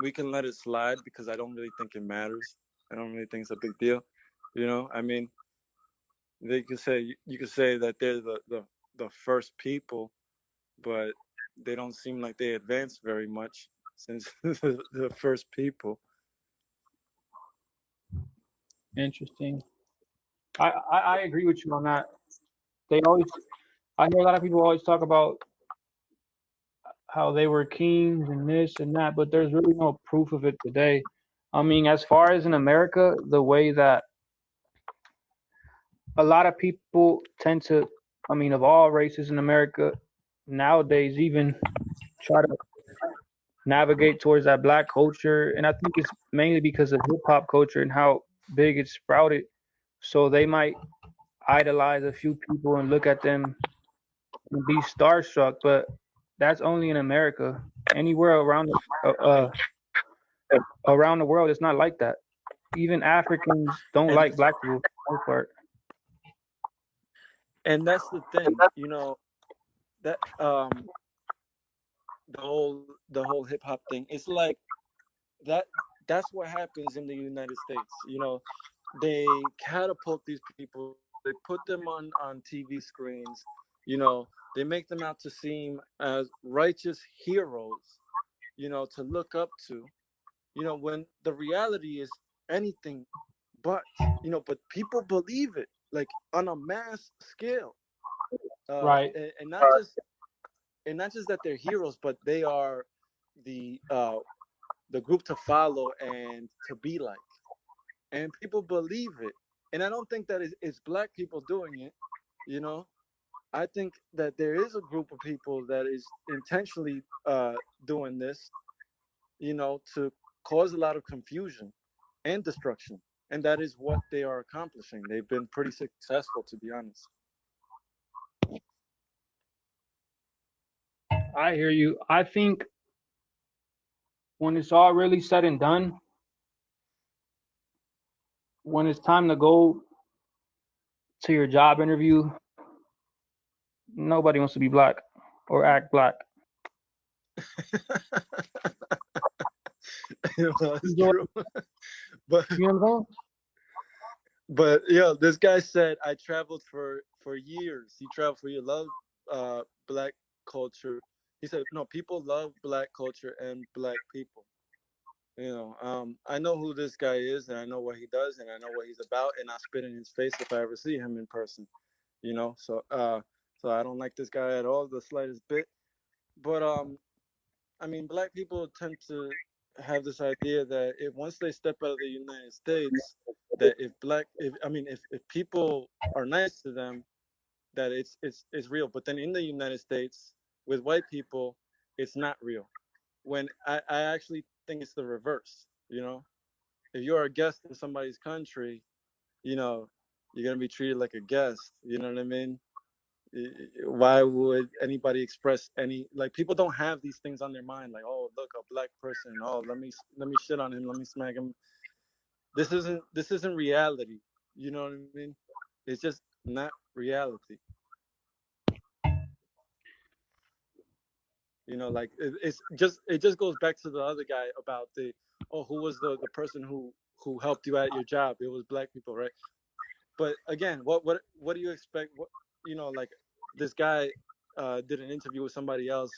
we can let it slide because I don't really think it matters. I don't really think it's a big deal. You know, I mean, they could say you could say that they're the first people, but they don't seem like they advanced very much since the first people. Interesting. I agree with you on that. They always I hear a lot of people always talk about how they were kings and this and that, but there's really no proof of it today. I mean, as far as in America, the way that a lot of people tend to, I mean, of all races in America nowadays, even try to navigate towards that black culture. And I think it's mainly because of hip hop culture and how big it's sprouted. So they might idolize a few people and look at them and be starstruck, but that's only in America. Anywhere around the world, it's not like that. Even Africans don't and like black people for the most part. and that's the thing, you know, that the whole hip hop thing. It's like that. That's what happens in the United States. You know, they catapult these people. They put them on TV screens. You know, they make them out to seem as righteous heroes. You know, to look up to. You know, when the reality is anything but. You know, but people believe it like on a mass scale, Right. and not just that they're heroes, but they are the uh, the group to follow and to be like, and people believe it. And I don't think that it's black people doing it. You know, I think that there is a group of people that is intentionally doing this. You know, to cause a lot of confusion and destruction, and that is what they are accomplishing. They've been pretty successful, to be honest. I hear you. I think when it's all really said and done, when it's time to go to your job interview, nobody wants to be black or act black. Well, it's You true. but know what I'm saying? But yeah, this guy said I traveled for years. He traveled for years. Love black culture. He said no, people love black culture and black people. You know, I know who this guy is, and I know what he does, and I know what he's about, and I spit in his face if I ever see him in person. You know, so I don't like this guy at all, the slightest bit. But I mean, black people tend to. have this idea that if once they step out of the United States, that if people are nice to them, that it's real. But then in the United States with white people, it's not real. When I actually think it's the reverse. If you're a guest in somebody's country, you know, you're gonna be treated like a guest. You know what I mean? Why would anybody express any, like, people don't have these things on their mind, like, oh, look, a black person, oh, let me shit on him, let me smack him. This isn't reality. You know what I mean? It's just not reality. Like, it just goes back to the other guy about the, oh, who was the person who helped you at your job? It was black people, right? But again, what do you expect? Like, this guy did an interview with somebody else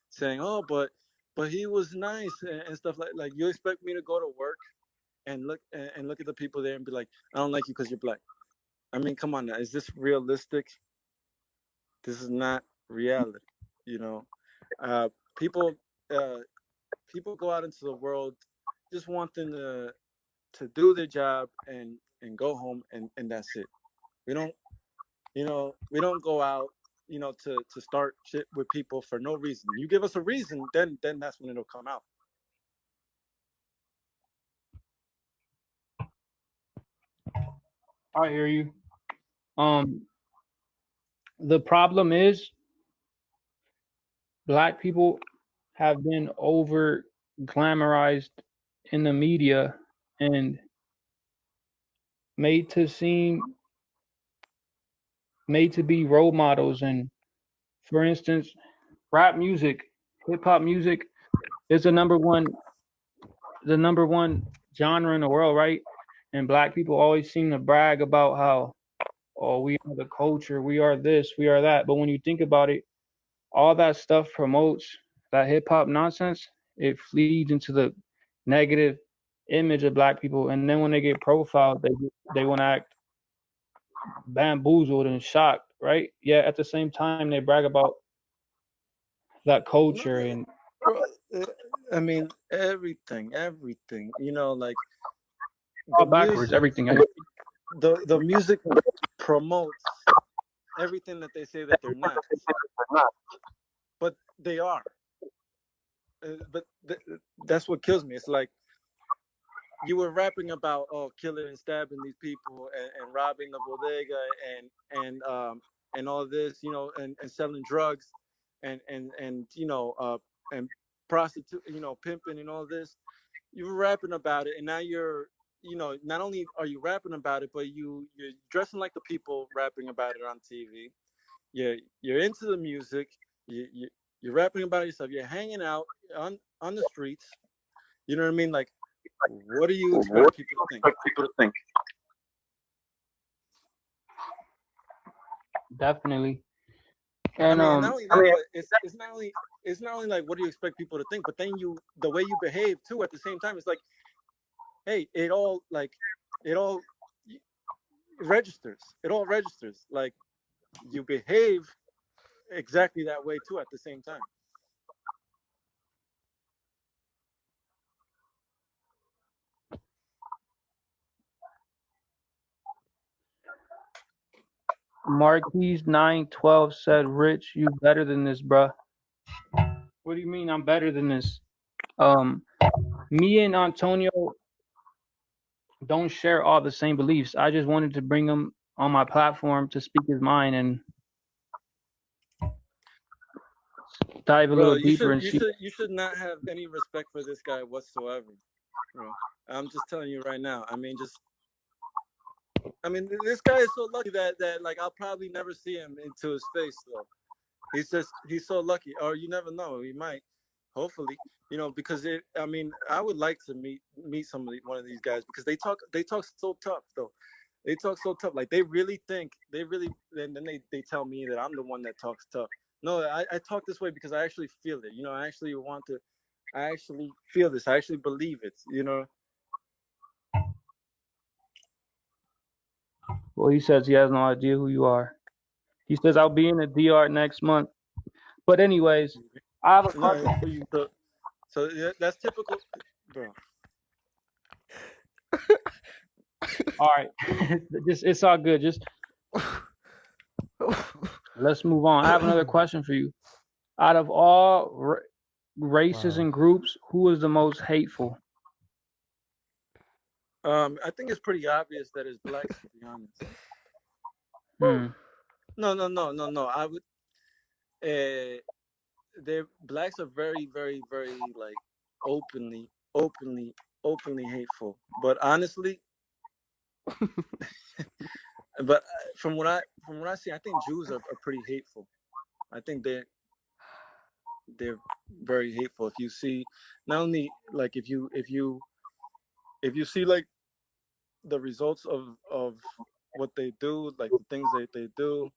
saying, oh, but he was nice, and stuff like you expect me to go to work and look at the people there and be like, I don't like you because you're black. I mean, come on now, is this realistic? This is not reality. you know uh people uh people go out into the world just wanting to do their job and go home, and that's it. We don't go out, to start shit with people for no reason. You give us a reason, then that's when it'll come out. I hear you. Um, the problem is black people have been over glamorized in the media and made to seem made to be role models. And for instance, rap music, hip hop music is the number one genre in the world, right? And black people always seem to brag about how, oh, we are the culture, we are this, we are that. But when you think about it, all that stuff promotes that hip hop nonsense. It feeds into the negative image of black people, and then when they get profiled, they want to act bamboozled and shocked, right? Yeah, at the same time they brag about that No, culture and bro, uh, I mean, everything. Like, all the backwards, music, everything. the music promotes everything that they say that they're not, but they are. But that's what kills me. It's like you were rapping about, oh, killing and stabbing these people, and robbing the bodega, and all this, and selling drugs, and prostitute, pimping and all this. You were rapping about it, and now not only are you rapping about it, but you're dressing like the people rapping about it on TV. You're into the music. You're rapping about yourself. You're hanging out on the streets. You know what I mean? Like, what do you expect people to think? Definitely. I And mean, and not only that, but it's not only like, what do you expect people to think, but then the way you behave too at the same time. It's like, hey, it all registers. It all registers. Like, you behave exactly that way too at the same time. Marquise912 said, Rich, you better than this, bruh. What do you mean I'm better than this? Um, Me and Antonio don't share all the same beliefs. I just wanted to bring him on my platform to speak his mind and dive a Bro, little you deeper should and you see. should you should not have any respect for this guy whatsoever, bro. I'm just telling you right now. I mean, this guy is so lucky that like, I'll probably never see him into his face though. He's so lucky, or you never know, he might. Hopefully, because I would like to meet one of these guys, because they talk so tough though. They talk so tough, like then they tell me that I'm the one that talks tough. No, I talk this way because I actually feel it. I actually feel this. I actually believe it. Well, he says he has no idea who you are. He says I'll be in the DR next month. But anyways, I have a No, question for you. so yeah, that's typical. bro. All right, just it's all good. Just let's move on. I have another question for you. Out of all races Wow. and groups, who is the most hateful? I think it's pretty obvious that it's blacks, to be honest. Hmm. No, no, no, no, no. I would. Uh, they blacks are very, very, very like openly, openly, openly hateful. But honestly, but from what I see, I think Jews are pretty hateful. I think they're very hateful. If you see, not only like if you see like the results of what they do, like the things that they do,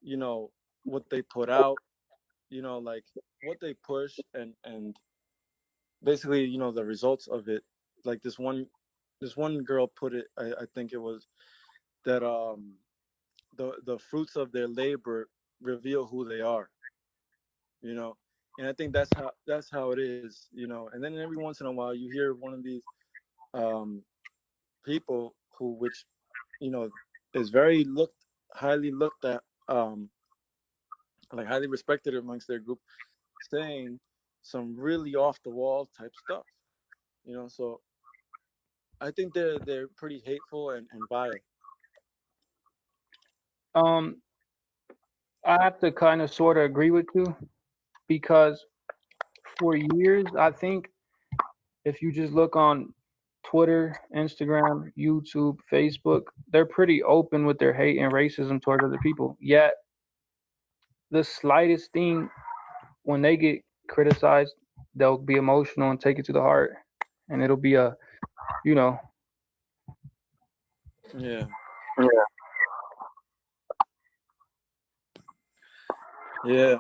you know, what they put out, you know, like what they push, and basically, you know, the results of it. Like this one girl put it. I think it was that the fruits of their labor reveal who they are, you know. And I think that's how it is, you know. And then every once in a while you hear one of these um people who, which, you know, is very looked highly looked at, like highly respected amongst their group, saying some really off the wall type stuff, you know. So I think they're pretty hateful and vile. Um, I have to kind of sort of agree with you because for years, I think if you just look on Twitter, Instagram, YouTube, Facebook, they're pretty open with their hate and racism towards other people. Yet the slightest thing, when they get criticized, they'll be emotional and take it to the heart, and it'll be a, you know, Yeah, yeah.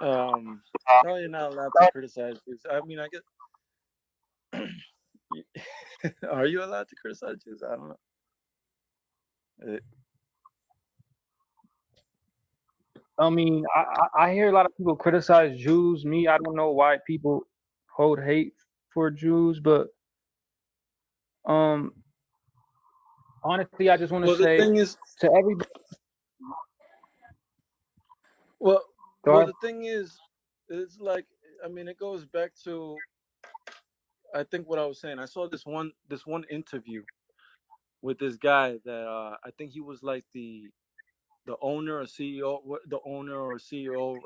Um, no, you're not allowed to criticize Jews. I mean, I guess. Are you allowed to criticize Jews? I don't know. Uh, I mean, I hear a lot of people criticize Jews. Me, I don't know why people hold hate for Jews, but um, honestly, I just want to well, the say thing is, to everybody, well, go well, ahead. the thing is, it's like, I mean, it goes back to, I think what I was saying. I saw this one interview with this guy that I think he was like the owner or CEO, the owner or CEO,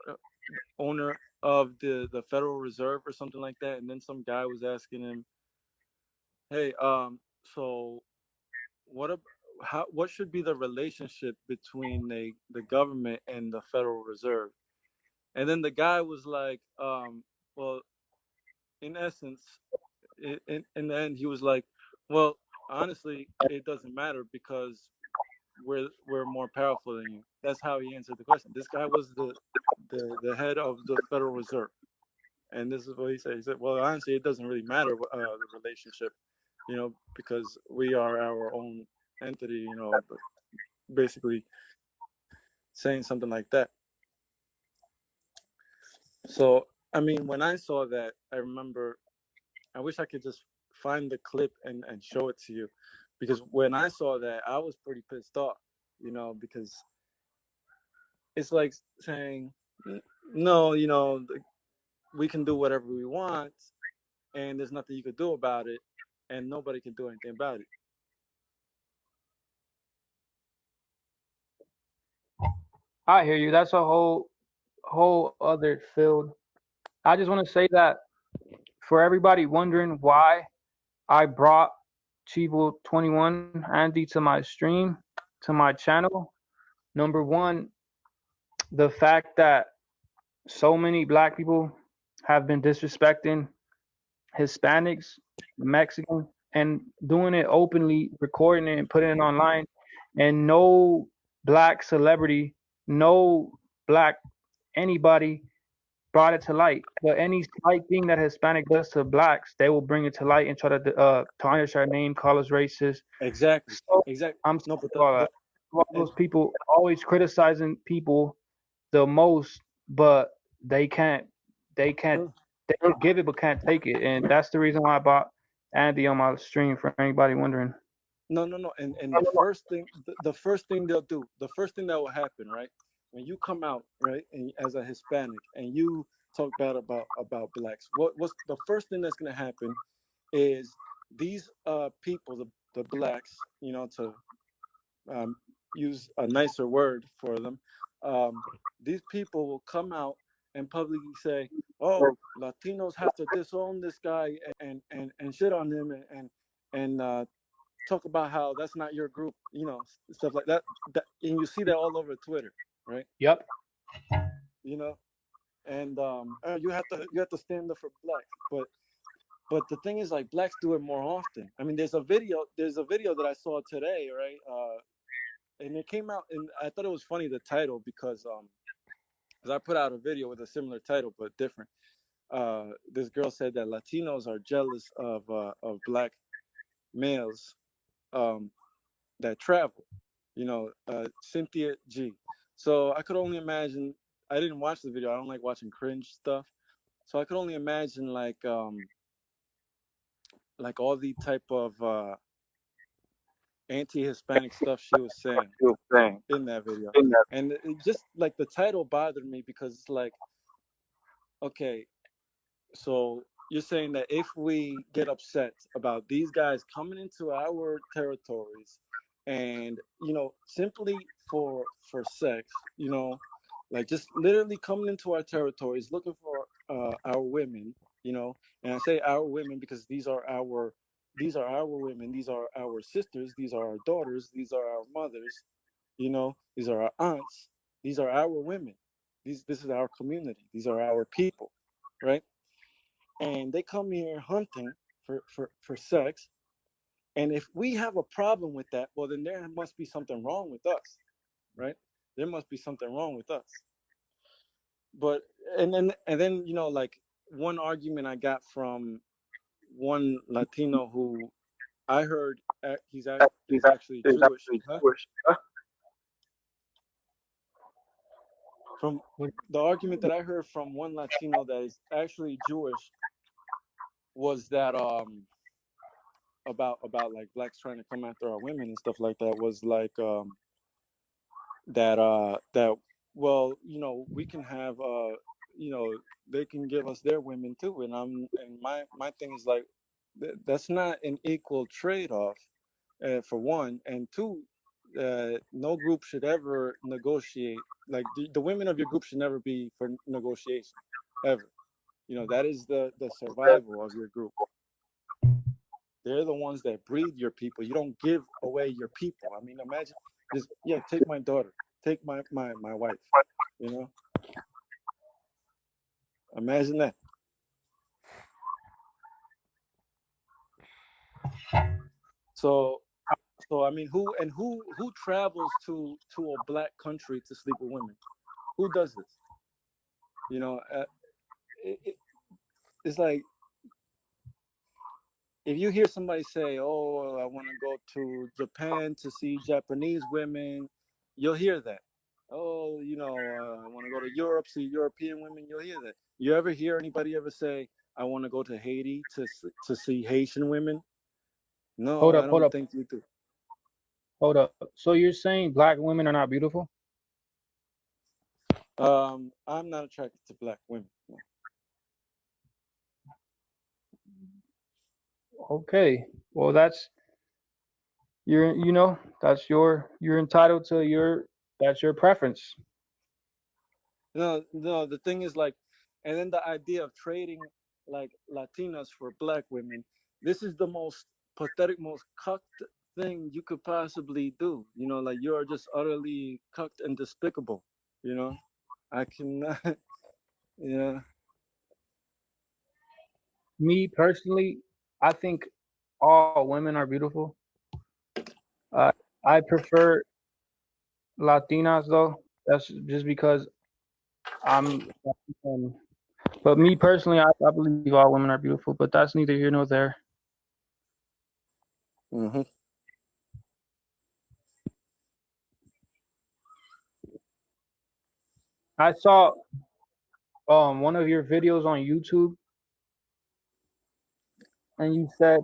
owner of the Federal Reserve or something like that. And then some guy was asking him, "Hey, so what ab- what should be the relationship between the government and the Federal Reserve?" And then the guy was like, well, in essence, in the end, he was like, well, honestly, it doesn't matter because we're more powerful than you. That's how he answered the question. This guy was the head of the Federal Reserve, and this is what he said. He said, well, honestly, it doesn't really matter the relationship, you know, because we are our own entity, you know, but basically saying something like that. So, I mean, when I saw that, I remember, I wish I could just find the clip and show it to you, because when I saw that, I was pretty pissed off, you know, because it's like saying, no, you know, we can do whatever we want, and there's nothing you could do about it, and nobody can do anything about it. I hear you. That's a whole other field. I just want to say that for everybody wondering why I brought Chivo21 Andy to my stream, to my channel. Number one, the fact that so many black people have been disrespecting Hispanics, Mexican, and doing it openly, recording it and putting it online, and no black celebrity, no black anybody brought it to light. But any slight thing that Hispanic does to blacks, they will bring it to light and try to tarnish our name, call us racist. Exactly, So exactly. I'm No, sick but of all the that. All and those people always criticizing people the most, but they can't they can't uh, They'll give it but can't take it, and that's the reason why I bought Andy on my stream. For anybody wondering. No. And the first thing they'll do, the first thing that will happen, right? When you come out, right, and as a Hispanic, and you talk bad about blacks, what's the first thing that's gonna happen is these people, the blacks, to um, use a nicer word for them, um, these people will come out and publicly say, "Oh, Latinos have to disown this guy and shit on him and talk about how that's not your group, stuff like that. And you see that all over Twitter, right? Yep. You know, and you have to stand up for blacks, but the thing is, like, blacks do it more often. I mean, there's a video that I saw today, right? And it came out, and I thought it was funny, the title, because I put out a video with a similar title but different. This girl said that Latinos are jealous of black males um, that travel. Cynthia G. So I could only imagine. I didn't watch the video. I don't like watching cringe stuff. So I could only imagine, like all the type of anti-Hispanic stuff she was saying in that video, and it just, like, the title bothered me because it's like, okay, so you're saying that if we get upset about these guys coming into our territories and, simply for sex, like, just literally coming into our territories looking for our women, and I say our women because these are our women, these are our sisters, these are our daughters, these are our mothers, these are our aunts, these are our women, this is our community, these are our people, right? And they come here hunting for sex. And if we have a problem with that, well, then there must be something wrong with us, right? There must be something wrong with us. But and then like, one argument I got from one Latino who I heard, he's actually Jewish, huh? From the argument that I heard from one Latino that is actually Jewish was that about like blacks trying to come after our women and stuff like that, was like, that well, we can have, they can give us their women too. And my thing is like, that's not an equal trade-off, for one. And two, no group should ever negotiate, like, the women of your group should never be for negotiation, ever. That is the survival of your group. They're the ones that breed your people. You don't give away your people. I mean, imagine just, yeah, take my daughter, take my wife. You know, imagine that. So, I mean, who travels to a black country to sleep with women? Who does this? You know, it's like, if you hear somebody say, "Oh, I want to go to Japan to see Japanese women," you'll hear that. "Oh, I want to go to Europe, see European women." You'll hear that. You ever hear anybody ever say, "I want to go to Haiti to see Haitian women"? Hold No, I up, hold don't up, think you do. hold up. So you're saying black women are not beautiful? I'm not attracted to black women. No. Okay. Well, you're entitled to that's your preference. No, no. The thing is, like, and then the idea of trading, like, Latinas for black women. This is the most pathetic, most cucked thing you could possibly do. Like, you are just utterly cucked and despicable. I cannot. Yeah. Me personally, I think all women are beautiful. Uh, I prefer Latinas though. That's just because I'm. Um, but me personally, I believe all women are beautiful. But that's neither here nor there. Hmm. I saw one of your videos on YouTube. and you said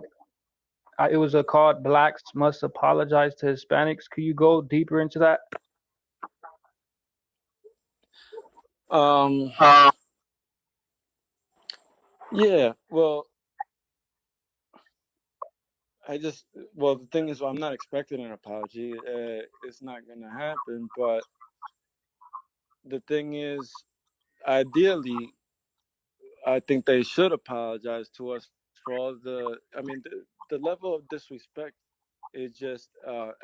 it was a called Blacks Must Apologize to Hispanics. Could you go deeper into that? Um, yeah. Well, I just well, the thing is, well, I'm not expecting an apology. It's not gonna happen. But the thing is, ideally, I think they should apologize to us for all the. I mean, the level of disrespect is just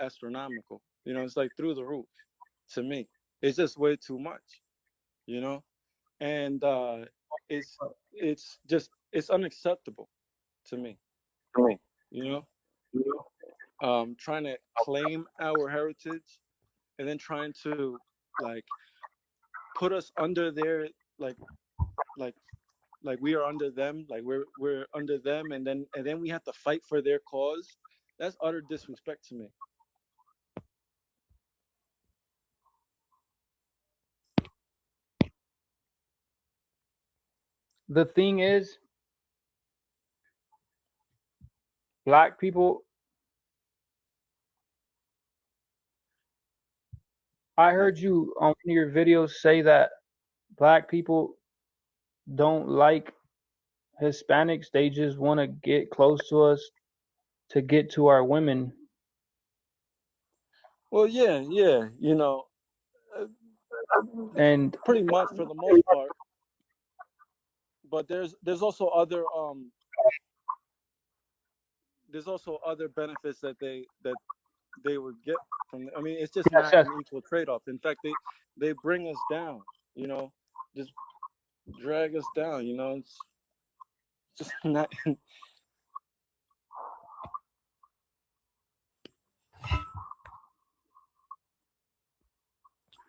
astronomical. It's like through the roof to me. It's just way too much. You know, and it's it's unacceptable to me. You know, trying to claim our heritage and then trying to like put us under their like like like we are under them, like we're under them, and then we have to fight for their cause. That's utter disrespect to me. The thing is, black people, I Like, heard you on one of your videos say that black people don't like Hispanics. They just want to get close to us to get to our women. well, yeah, uh, And pretty much for the most part. But there's also other benefits that they would get from. I mean, it's just yes, not yes, an equal trade-off. In fact, they bring us down. You know, just drag us down. It's just not. I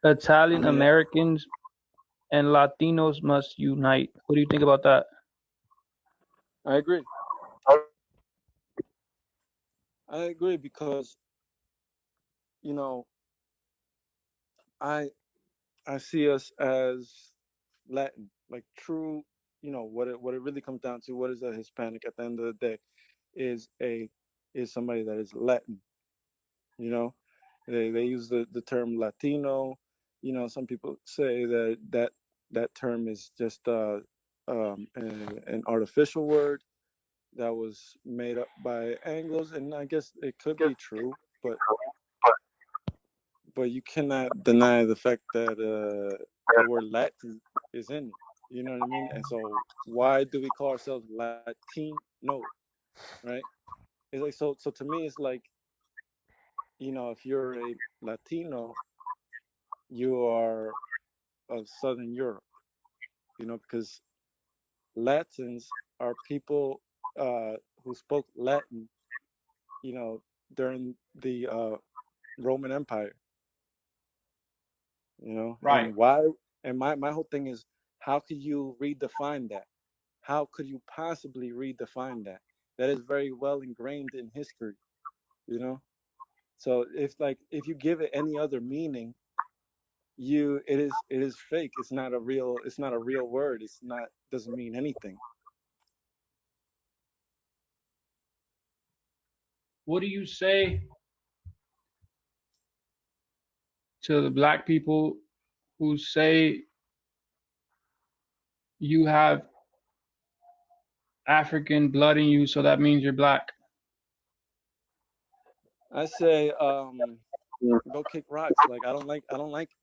Italian mean, Americans and Latinos must unite. What do you think about that? I agree. I agree because you know I I see us as Latin, like true. What it really comes down to. What is a Hispanic at the end of the day? Is a is somebody that is Latin. You know, they use the term Latino. Some people say that term is just an artificial word that was made up by Anglos, and I guess it could be true, but you cannot deny the fact that the word Latin is in it. You know what I mean? And so, why do we call ourselves Latino? Right? It's like so. To me, it's like if you're a Latino, you are of Southern Europe. Because Latins are people who spoke Latin. During the Roman Empire. Right. And why? And my whole thing is, how could you redefine that? How could you possibly redefine that? That is very well ingrained in history. You know. So if you give it any other meaning, it is fake. It's not a real word. It's not doesn't mean anything. What do you say to the black people who say you have African blood in you, so that means you're black? I say go kick rocks. Like I don't like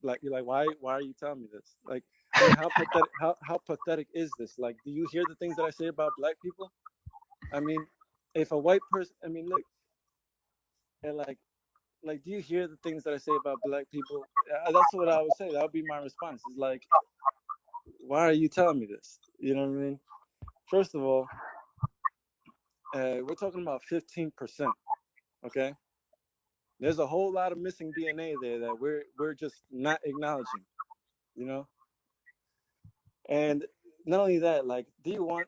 black. You're like, why are you telling me this? Like, I mean, how pathetic is this? Like, do you hear the things that I say about black people? I mean, if a white person, I mean, look, and like, do you hear the things that I say about black people? That's what I would say. That would be my response. Is like, why are you telling me this? You know what I mean? First of all, we're talking about 15%. Okay, there's a whole lot of missing DNA there that we're just not acknowledging. You know, and not only that, like, do you want?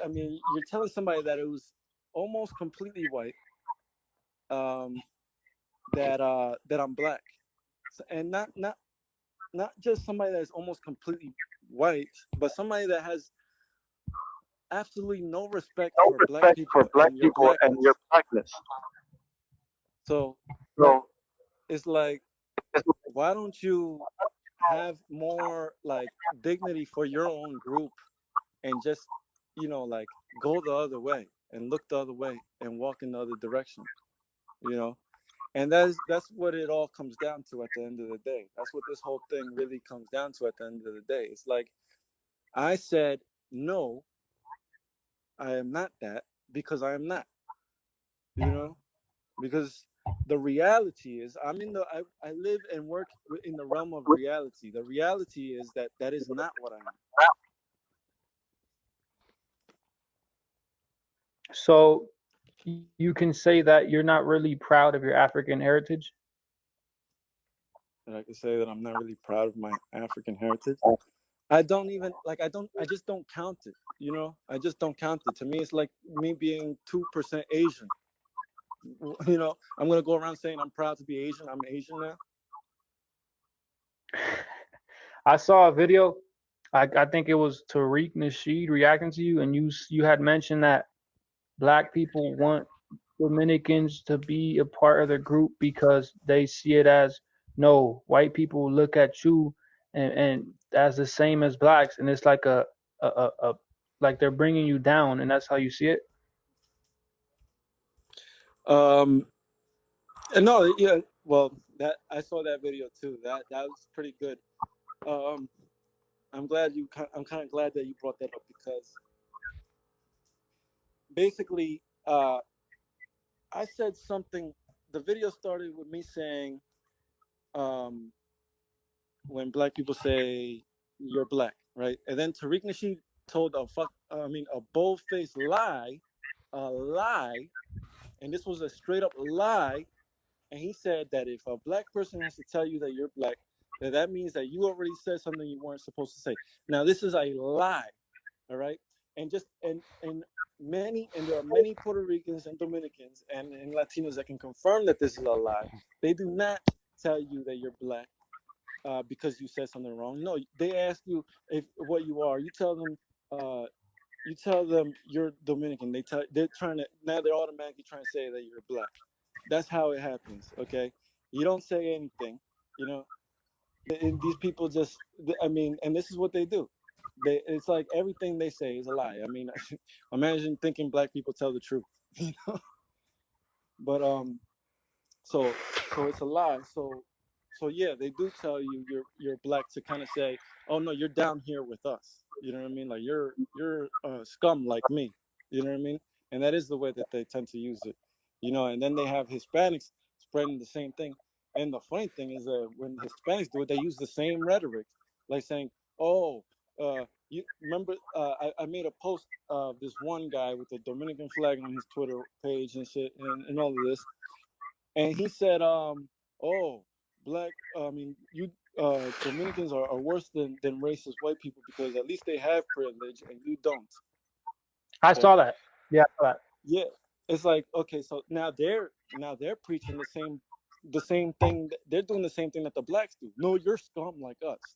I mean, you're telling somebody that it was almost completely white, um, that I'm black, and not just somebody that is almost completely white, but somebody that has absolutely no respect for black people and your blackness. So it's like, why don't you have more like dignity for your own group and just, like go the other way and look the other way and walk in the other direction, you know? And that's what it all comes down to at the end of the day. That's what this whole thing really comes down to at the end of the day. It's like I said, no, I am not that because I am not, you know? Because the reality is I live and work in the realm of reality. The reality is that that is not what I am. So you can say that you're not really proud of your African heritage. And I can say that I'm not really proud of my African heritage. I don't even like I just don't count it, I just don't count it. To me it's like me being 2% Asian. I'm gonna go around saying I'm proud to be Asian. I'm Asian now. I saw a video. I think it was Tariq Nasheed reacting to you, and you had mentioned that black people want Dominicans to be a part of the group because they see it as no, white people look at you and as the same as blacks, and it's like a like they're bringing you down, and that's how you see it. um no, yeah, well, that I saw that video too. That was pretty good. um I'm kind of glad that you brought that up because basically, I said something. The video started with me saying, um, when black people say you're black, right? And then Tariq Nasheed told a bold-faced lie, a lie, and this was a straight-up lie. And he said that if a black person has to tell you that you're black, that means that you already said something you weren't supposed to say. Now, this is a lie, all right? And there are many Puerto Ricans and Dominicans and Latinos that can confirm that this is a lie. They do not tell you that you're black because you said something wrong. No, they ask you if what you are. Uh, you tell them you're Dominican. They're trying to now they're automatically trying to say that you're black. That's how it happens. Okay, you don't say anything. You know, and these people just. And this is what they do. It's like everything they say is a lie. I mean, imagine thinking black people tell the truth. You know, but so it's a lie. So yeah, they do tell you you're black to kind of say, oh no, you're down here with us. You know what I mean? Like you're scum like me. You know what I mean? And that is the way that they tend to use it. And then they have Hispanics spreading the same thing. And the funny thing is that when Hispanics do it, they use the same rhetoric, like saying, "Oh, you remember? I made a post of this one guy with the Dominican flag on his Twitter page and shit, and all of this, and he said, "Oh, black. You Dominicans are worse than racist white people because at least they have privilege and you don't." I Right? saw that. Yeah, I saw that. Yeah. It's like, okay, so now they're preaching the same thing. They're doing the same thing that the blacks do. No, you're scum like us.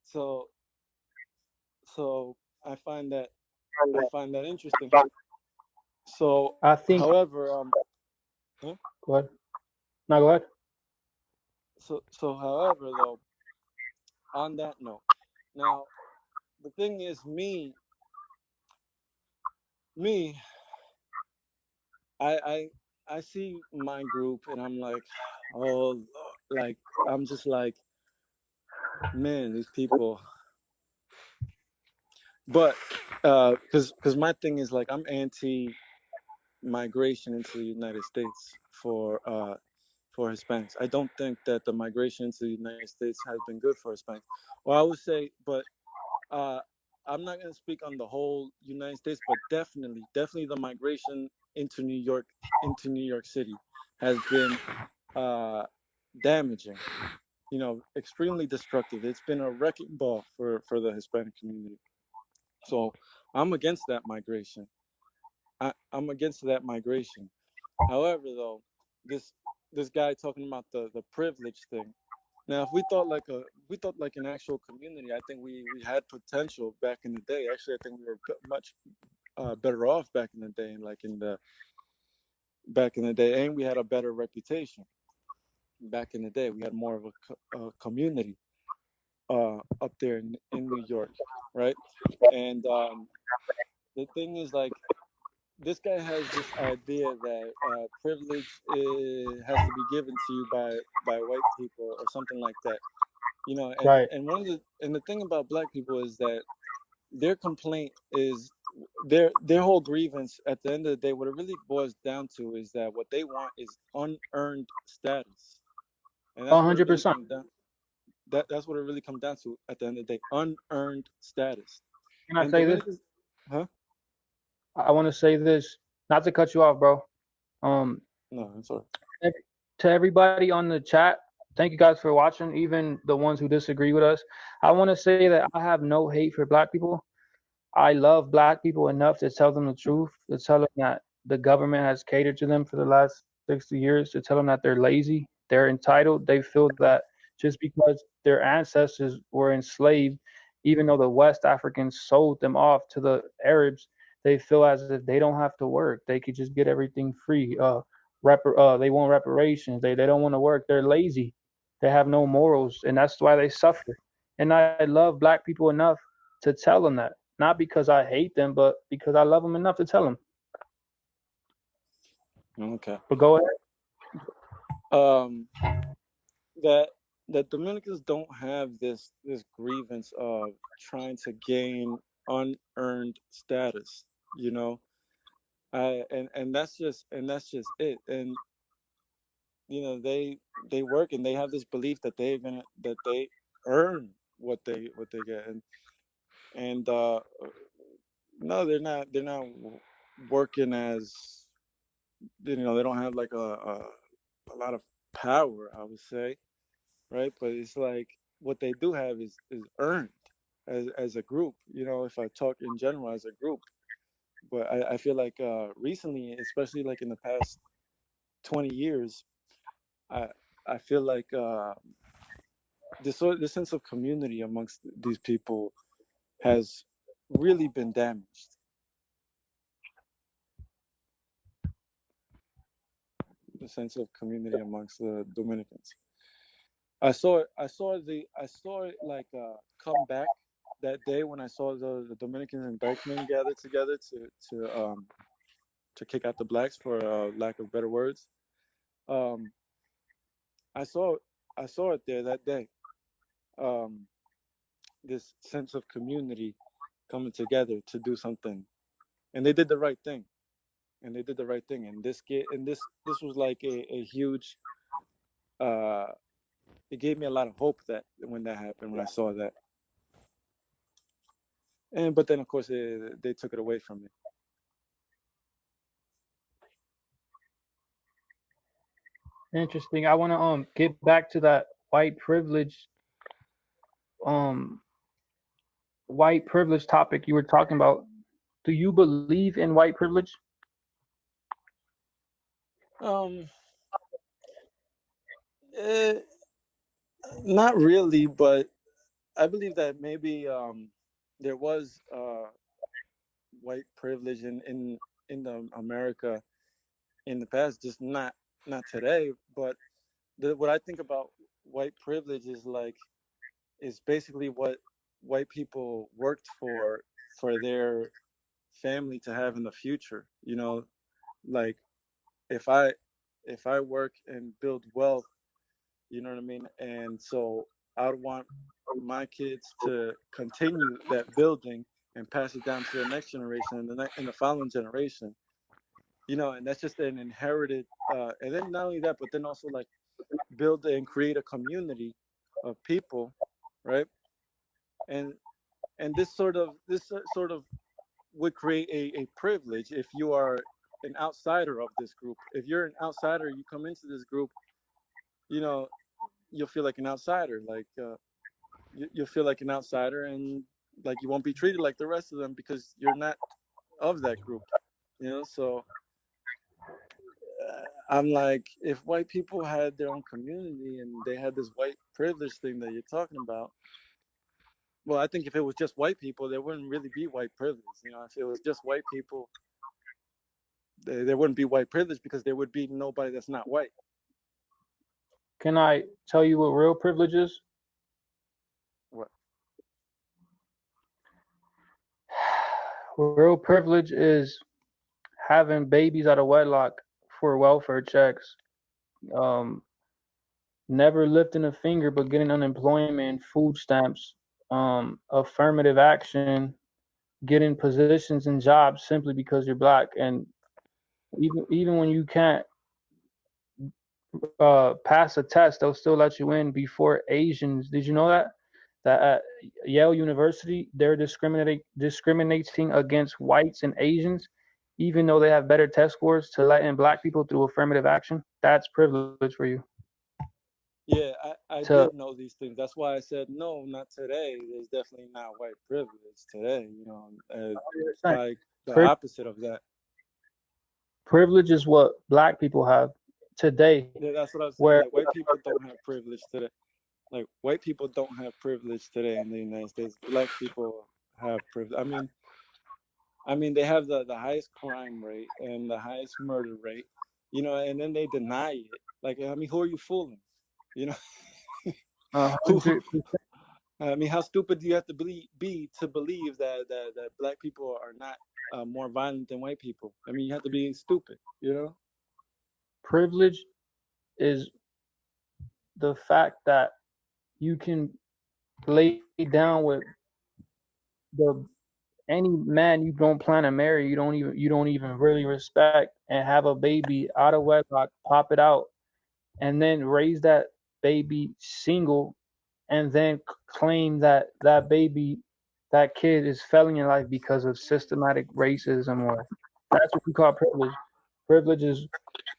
So so I find that interesting. So, I think. however, huh? Go ahead. No, go ahead. So however though, on that note, now the thing is, me, I I see my group and I'm like, oh, like I'm just like, man, these people. But because my thing is like I'm anti migration into the United States for Hispanics. I don't think that the migration into the United States has been good for Hispanics. Well, I would say, but uh, I'm not going to speak on the whole United States, but definitely the migration into New York City has been uh, damaging. Extremely destructive. It's been a wrecking ball for the Hispanic community. So I'm against that migration. I'm against that migration. However, though, this this guy talking about the privilege thing. Now, if we thought like an actual community, I think we had potential back in the day. Actually, I think we were much better off back in the day, like in the back in the day, and we had a better reputation back in the day. We had more of a community up there in New York, right? And the thing is, like, this guy has this idea that privilege has to be given to you by white people or something like that, you know. Right. And the thing about black people is that their complaint is their whole grievance at the end of the day. What it really boils down to is that what they want is unearned status, and that's what it really 100%. comes down. That's what it really comes down to at the end of the day: unearned status. Can I And say this? Dominicans, huh? I want to say this, not to cut you off, bro. Um, No, I'm sorry. to everybody on the chat, thank you guys for watching, even the ones who disagree with us. I want to say that I have no hate for black people. I love black people enough to tell them the truth, to tell them that the government has catered to them for the last 60 years, to tell them that they're lazy, they're entitled. They feel that just because their ancestors were enslaved, even though the West Africans sold them off to the Arabs, they feel as if they don't have to work. They could just get everything free. They want reparations. They don't want to work. They're lazy. They have no morals, and that's why they suffer. And I love black people enough to tell them that, not because I hate them, but because I love them enough to tell them. Okay. But go ahead. Um, that Dominicans don't have this grievance of trying to gain unearned status, you know. And that's just it. And you know, they work and they have this belief that that they earn what they get. And no, they're not working as, you know, they don't have like a lot of power, I would say, right? But it's like what they do have is earned as a group. You know, if I talk in general as a group, but I feel like recently, especially like in the past 20 years, I I feel like this sense of community amongst these people has really been damaged. The sense of community amongst the Dominicans. I saw it like come back that day when I saw the Dominicans and Dutchmen gather together to kick out the blacks for lack of better words. Um, I saw I saw it there that day. Um, this sense of community coming together to do something, and they did the right thing. And they did the right thing. And this was like a huge. Uh, it gave me a lot of hope that when that happened, when I saw that. And but then of course they took it away from me. Interesting. I want to get back to that um white privilege topic you were talking about. Do you believe in white privilege? Um, eh, Not really, but I believe that maybe there was white privilege in the America in the past, just not today. But what I think about white privilege is like is basically what white people worked for their family to have in the future. You know, like if I if I work and build wealth, you know what I mean? And so I would want my kids to continue that building and pass it down to the next generation and and the following generation. You know, and that's just an inherited. And then not only that, but then also like build and create a community of people, right? And this sort of would create a privilege if you are an outsider of this group. If you're an outsider, you come into this group, you know, you'll feel like an outsider. Like you'll feel like an outsider, and like you won't be treated like the rest of them because you're not of that group. You know, so I'm like, if white people had their own community and they had this white privilege thing that you're talking about, well, I think if it was just white people, there wouldn't really be white privilege. You know, if it was just white people, there wouldn't be white privilege because there would be nobody that's not white. Can I tell you what real privilege is? What? Real privilege is having babies out of wedlock for welfare checks, um, never lifting a finger but getting unemployment, food stamps, affirmative action, getting positions and jobs simply because you're black, and even when you can't pass a test, they'll still let you in before Asians. Did you know that at Yale University they're discriminating against whites and Asians, even though they have better test scores to let in black people through affirmative action? That's privilege for you. Yeah, I To did know these things. That's why I said no, not today. There's definitely not white privilege today. You know, probably the pri- opposite of that. privilege is what black people have today, Yeah, that's what I'm saying. where Like white people don't have privilege today. Like white people don't have privilege today in the United States. Black people have privilege. I mean, they have the highest crime rate and the highest murder rate. You know, and then they deny it. Like, I mean, who are you fooling? You know, who 100%. I mean, how stupid do you have to be to believe that black people are not more violent than white people? I mean, you have to be stupid, you know? Privilege is the fact that you can lay down with the any man you don't plan to marry, you don't even really respect, and have a baby out of wedlock, pop it out, and then raise that baby single, and then claim that that kid is failing in life because of systematic racism, or that's what we call privilege. Privilege is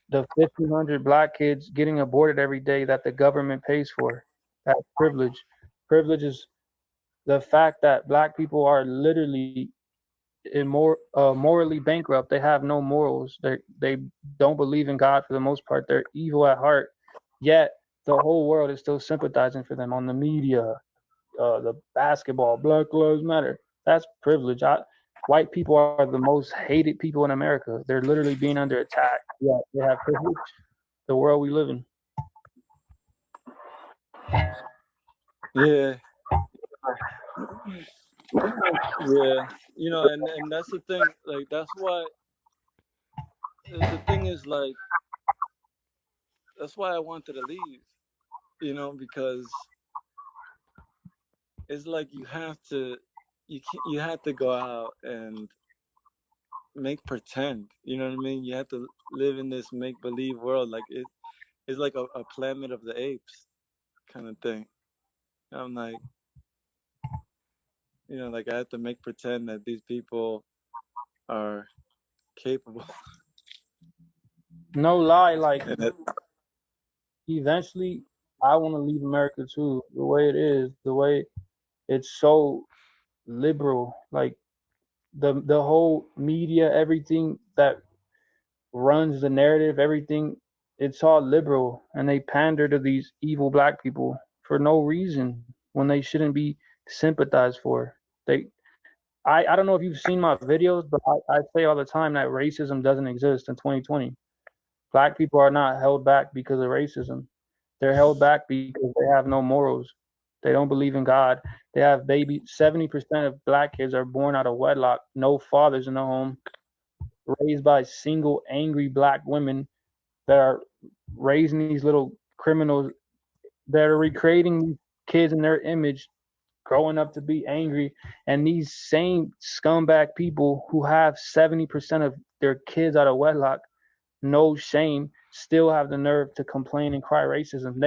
the 1,500 black kids getting aborted every day that the government pays for. That's privilege. Privilege is the fact that black people are literally morally bankrupt. They have no morals. They don't believe in God for the most part. They're evil at heart. Yet the whole world is still sympathizing for them on the media, the basketball, Black Lives Matter. That's privilege. White people are the most hated people in America. They're literally being under attack. Yeah, they have privilege. The world we live in. Yeah, yeah. You know, and that's the thing. Like, that's why the thing is, like, that's why I wanted to leave, you know, because it's like you have to go out and make pretend. You know what I mean? You have to live in this make believe world. Like it's like a Planet of the Apes kind of thing. I'm like, you know, like I have to make pretend that these people are capable. No lie, like And that, eventually I want to leave America too. The way it is, the way it's so liberal, like the whole media, everything that runs the narrative, everything, it's all liberal, and they pander to these evil black people for no reason when they shouldn't be sympathized for. They I don't know if you've seen my videos, but I say all the time that racism doesn't exist in 2020. Black people are not held back because of racism. They're held back because they have no morals. They don't believe in God. They have 70% of black kids are born out of wedlock, no fathers in the home, raised by single angry black women that are raising these little criminals that are recreating these kids in their image, growing up to be angry. And these same scumbag people who have 70% of their kids out of wedlock, no shame, still have the nerve to complain and cry racism.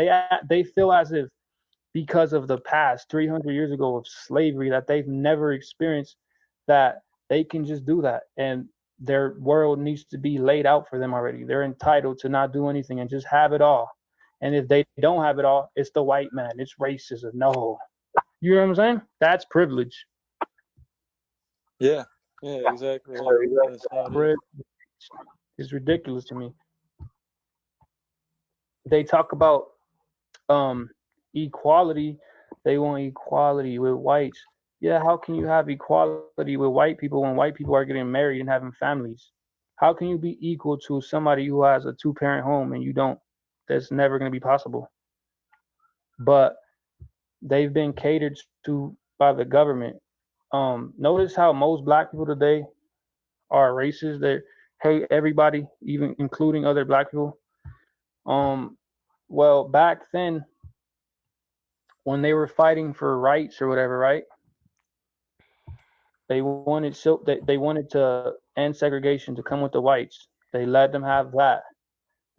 They feel as if because of the past 300 years ago of slavery that they've never experienced, that they can just do that, and their world needs to be laid out for them already. They're entitled to not do anything and just have it all. And if they don't have it all, it's the white man. It's racism. No, you know what I'm saying? That's privilege. yeah, yeah, exactly. Yeah, that's how it is. Privilege is ridiculous to me. they talk about um equality. They want equality with whites. Yeah, how can you have equality with white people when white people are getting married and having families? How can you be equal to somebody who has a two-parent home and you don't? That's never going to be possible. But they've been catered to by the government. Notice how most black people today are racist. They hate everybody, even including other black people. Um, well, back then when they were fighting for rights or whatever, right? They wanted to end segregation to come with the whites. They let them have that.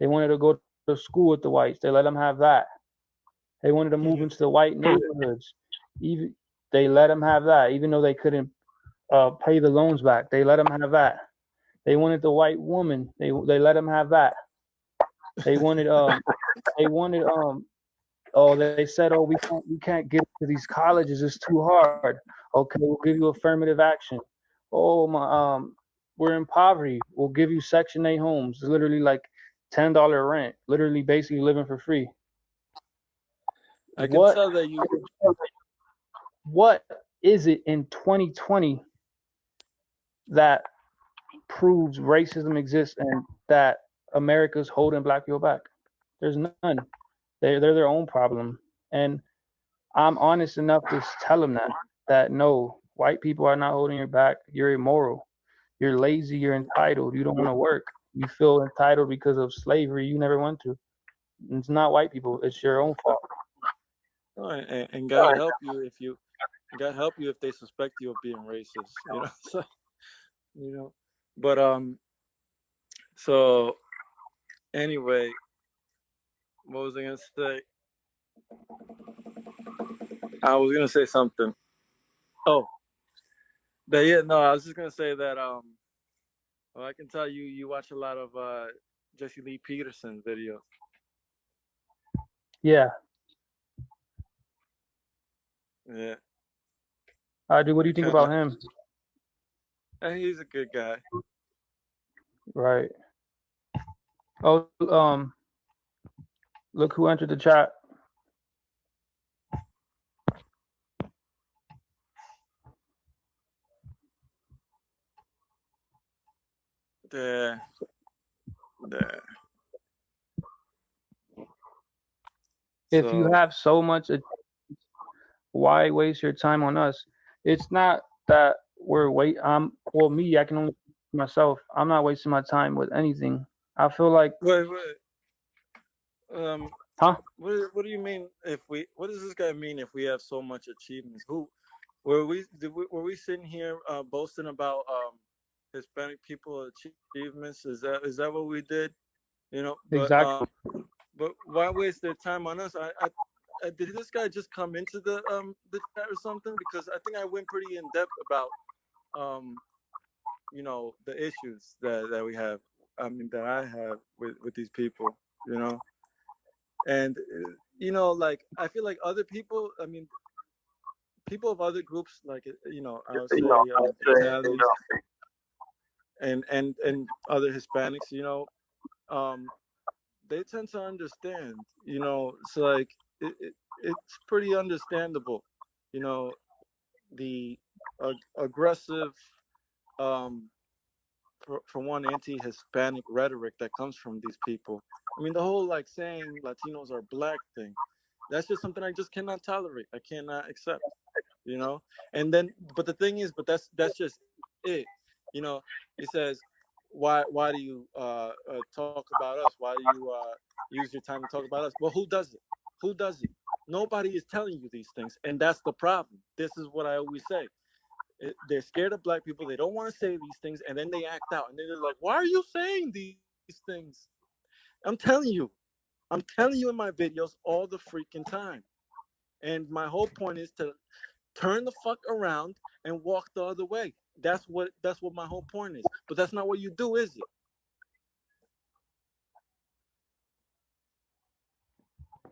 They wanted to go to school with the whites. They let them have that. They wanted to move into the white neighborhoods. Even they let them have that, even though they couldn't pay the loans back. They let them have that. They wanted the white woman. They let them have that. They wanted they wanted oh, they said, oh, we can't get into these colleges, it's too hard. Okay, we'll give you affirmative action. Oh my we're in poverty, we'll give you section 8 homes, literally like $10 rent, literally basically living for free. I can what tell that you. what is it in 2020 that proves racism exists and that America's holding black people back? There's none. They're their own problem. And I'm honest enough to tell them that no, white people are not holding your back. You're immoral. You're lazy. You're entitled. You don't want to work. You feel entitled because of slavery. You never want to. It's not white people. It's your own fault. Oh, and God help you if you. God help you if they suspect you of being racist. You know. So you know. But So anyway, what was I gonna say? I was gonna say something. Oh, but yeah, no, I was just gonna say that well, I can tell you watch a lot of Jesse Lee Peterson videos. Yeah, Yeah, I do. What do you think kind about of. him? He's a good guy. Right. Oh, look who entered the chat. Yeah, yeah. If you So have so much, why waste your time on us? It's not that we're wait. Well, me, I can only speak for myself. I'm not wasting my time with anything. I feel like, wait. Um, huh? what do you mean if we? What does this guy mean if we have so much achievements? Who were we sitting here boasting about Hispanic people achievements? Is that what we did? You know, Exactly. but why waste their time on us? Did this guy just come into the chat or something? Because I think I went pretty in depth about um the issues that we have. I mean that I have with these people. You know, and like I feel like other people. I mean, people of other groups, like I would say Italians and other Hispanics. Um, they tend to understand. It's like it's pretty understandable. You know, the aggressive, um, for one, anti-Hispanic rhetoric that comes from these people. I mean, the whole like saying Latinos are black thing. That's just something I just cannot tolerate. I cannot accept. You know, and then, but the thing is, but that's just it. You know, he says, why do you talk about us? Why do you use your time to talk about us? Well, who does it? Who does it? Nobody is telling you these things, and that's the problem. This is what I always say. They're scared of black people. They don't want to say these things, and then they act out, and then they're like, "Why are you saying these things?" I'm telling you, I'm telling you in my videos all the freaking time. And my whole point is to turn the fuck around and walk the other way. That's what my whole point is. But that's not what you do, is it?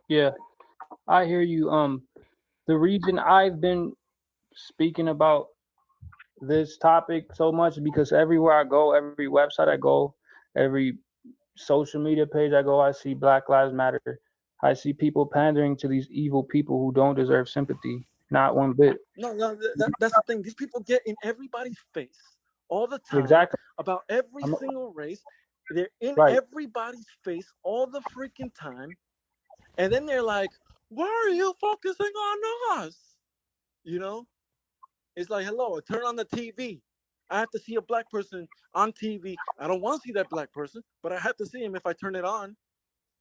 Yeah, I hear you. The reason I've been speaking about this topic so much is because everywhere I go, every website I go, every social media page I go, I see Black Lives Matter. I see people pandering to these evil people who don't deserve sympathy, not one bit. No, that's the thing. These people get in everybody's face all the time Exactly. about every I'm, single race. They're in right. everybody's face all the freaking time. And then they're like, why are you focusing on us? You know? It's like, hello, turn on the TV. I have to see a black person on TV. I don't want to see that black person, but I have to see him if I turn it on.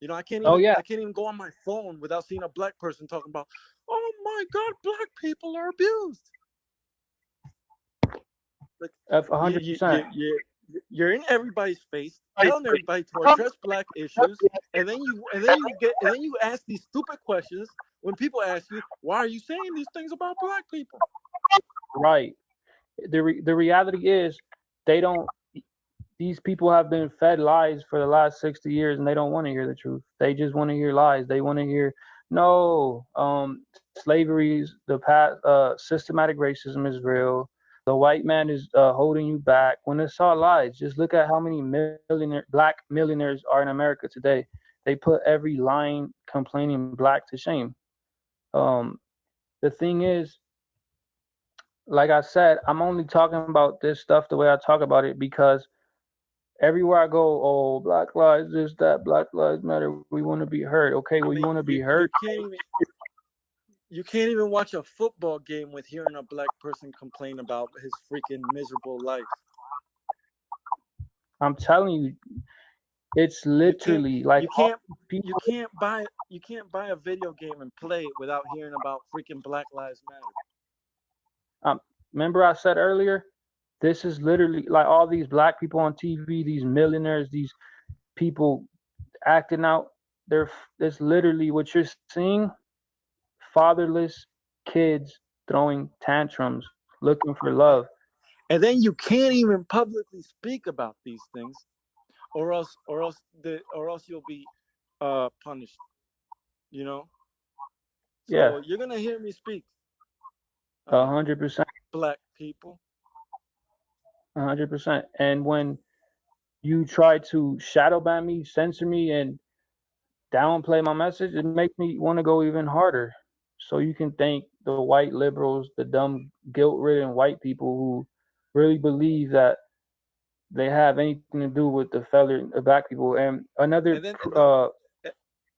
You know, Oh yeah, I can't even go on my phone without seeing a black person talking about, oh my god, black people are abused. Like F you 100%. you're in everybody's face, telling everybody to address black issues, and then you ask these stupid questions when people ask you, why are you saying these things about black people? Right. The reality is they don't. These people have been fed lies for the last 60 years, and they don't want to hear the truth. They just want to hear lies. They want to hear no. Slavery is the past. Systematic racism is real. The white man is holding you back. When it's all lies, just look at how many black millionaires are in America today. They put every lying, complaining black to shame. Um, the thing is, like I said, I'm only talking about this stuff the way I talk about it because everywhere I go, oh, Black Lives, this, that, Black Lives Matter. We want to be heard. Okay, well, I you want mean, to be heard. you can't even watch a football game with hearing a black person complain about his freaking miserable life. I'm telling you, it's You can't literally like you all can't these people. you can't buy a video game and play it without hearing about freaking Black Lives Matter. Um, Remember I said earlier, this is literally like all these black people on TV, these millionaires, these people acting out. They're it's literally what you're seeing: fatherless kids throwing tantrums, looking for love. And then you can't even publicly speak about these things, or else you'll be punished. You know. Yeah, So you're gonna hear me speak, uh, 100%, black people. 100%. And when you try to shadow ban me, censor me, and downplay my message, it makes me want to go even harder. So you can thank the white liberals, the dumb, guilt-ridden white people who really believe that they have anything to do with the fellow black people. And And another, then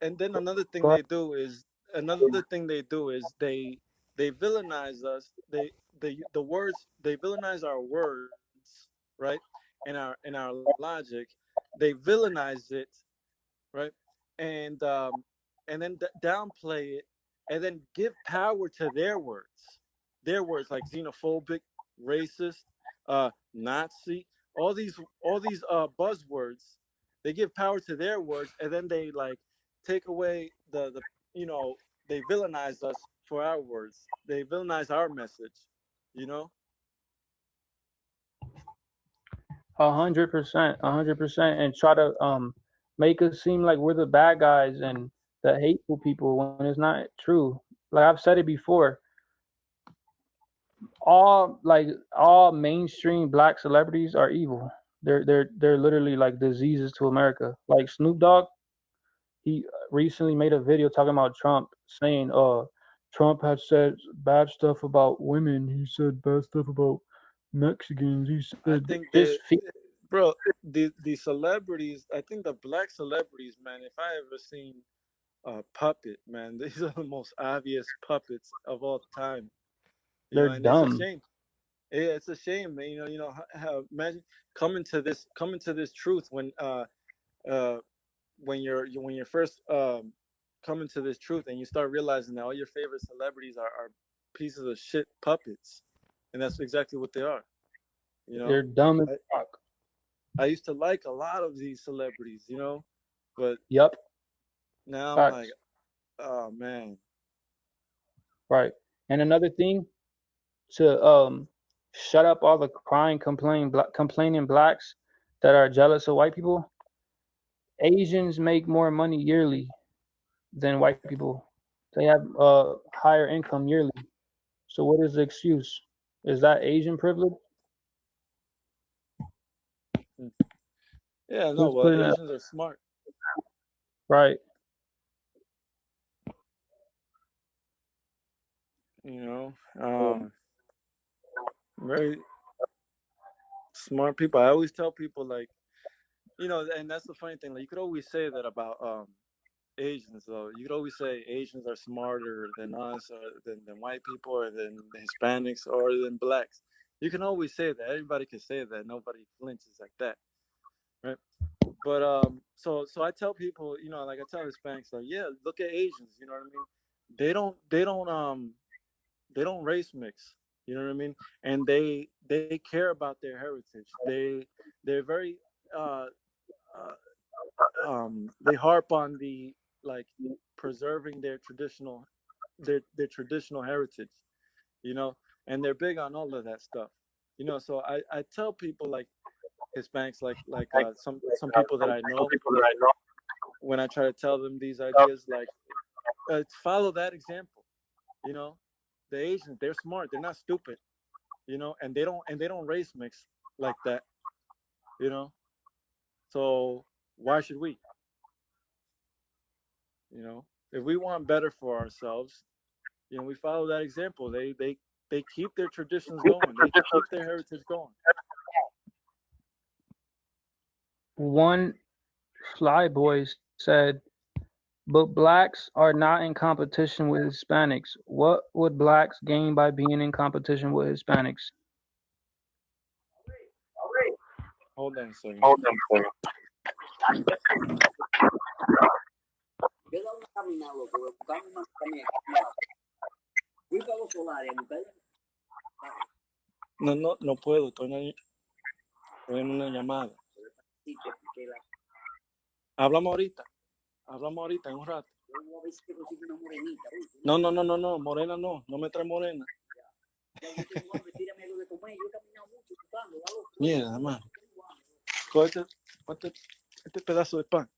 and then go, another go thing ahead. they villainize us. The words they villainize our words, right? And our logic. They villainize it, right? And downplay it, and then give power to their words like xenophobic, racist, Nazi, all these buzzwords. They give power to their words, and then they like take away the you know they villainize us for our words. They villainize our message, you know. 100%, 100%, and try to make us seem like we're the bad guys and the hateful people when it's not true. Like I've said it before, all mainstream black celebrities are evil. They're literally like diseases to America. Like Snoop Dogg, he recently made a video talking about Trump, saying, Trump had said bad stuff about women. He said bad stuff about Mexicans. He I said think this. that, bro, the celebrities. I think the black celebrities, man. If I ever seen a puppet, man, these are the most obvious puppets of all time. You They're know, and it's a dumb. shame. Yeah, it's a shame, man. How imagine coming to this truth uh when you're first coming to this truth and you start realizing that all your favorite celebrities are pieces of shit puppets, and that's exactly what they are. You know, They're dumb as I fuck. I used to like a lot of these celebrities, you know, but Yup. now I'm like, Facts. oh man, Right. And another thing to shut up all the crying, complaining blacks that are jealous of white people. Asians make more money yearly than white people. They have higher income yearly. So what is the excuse? Is that Asian privilege? Yeah, no, Who's well, putting that Asians are smart. right? You know, very smart people. I always tell people like, and that's the funny thing. Like, you could always say that about Asians, though. You could always say Asians are smarter than us, or than white people, or than Hispanics, or than blacks. You can always say that. Everybody can say that. Nobody flinches like that, right? But so I tell people, like I tell Hispanics, like, yeah, look at Asians. You know what I mean? They don't race mix. You know what I mean? And they care about their heritage. They're very uh, they harp on the like preserving their traditional heritage, you know, and they're big on all of that stuff, So I tell people like Hispanics, some people that I know, when I try to tell them these ideas, like follow that example, you know. The Asians, they're smart, they're not stupid, and they don't race mix like that, you know. So why should we? If we want better for ourselves, we follow that example. They keep their traditions going. They keep their heritage going. One fly boy said, but blacks are not in competition with Hispanics. What would blacks gain by being in competition with Hispanics? Hold on a second. No, no, no puedo. Estoy en una llamada. Hablamos ahorita. Hablamos ahorita en un rato. No, no, no, no, no. Morena no. No me trae morena. Mierda, mano. Coge este pedazo de pan.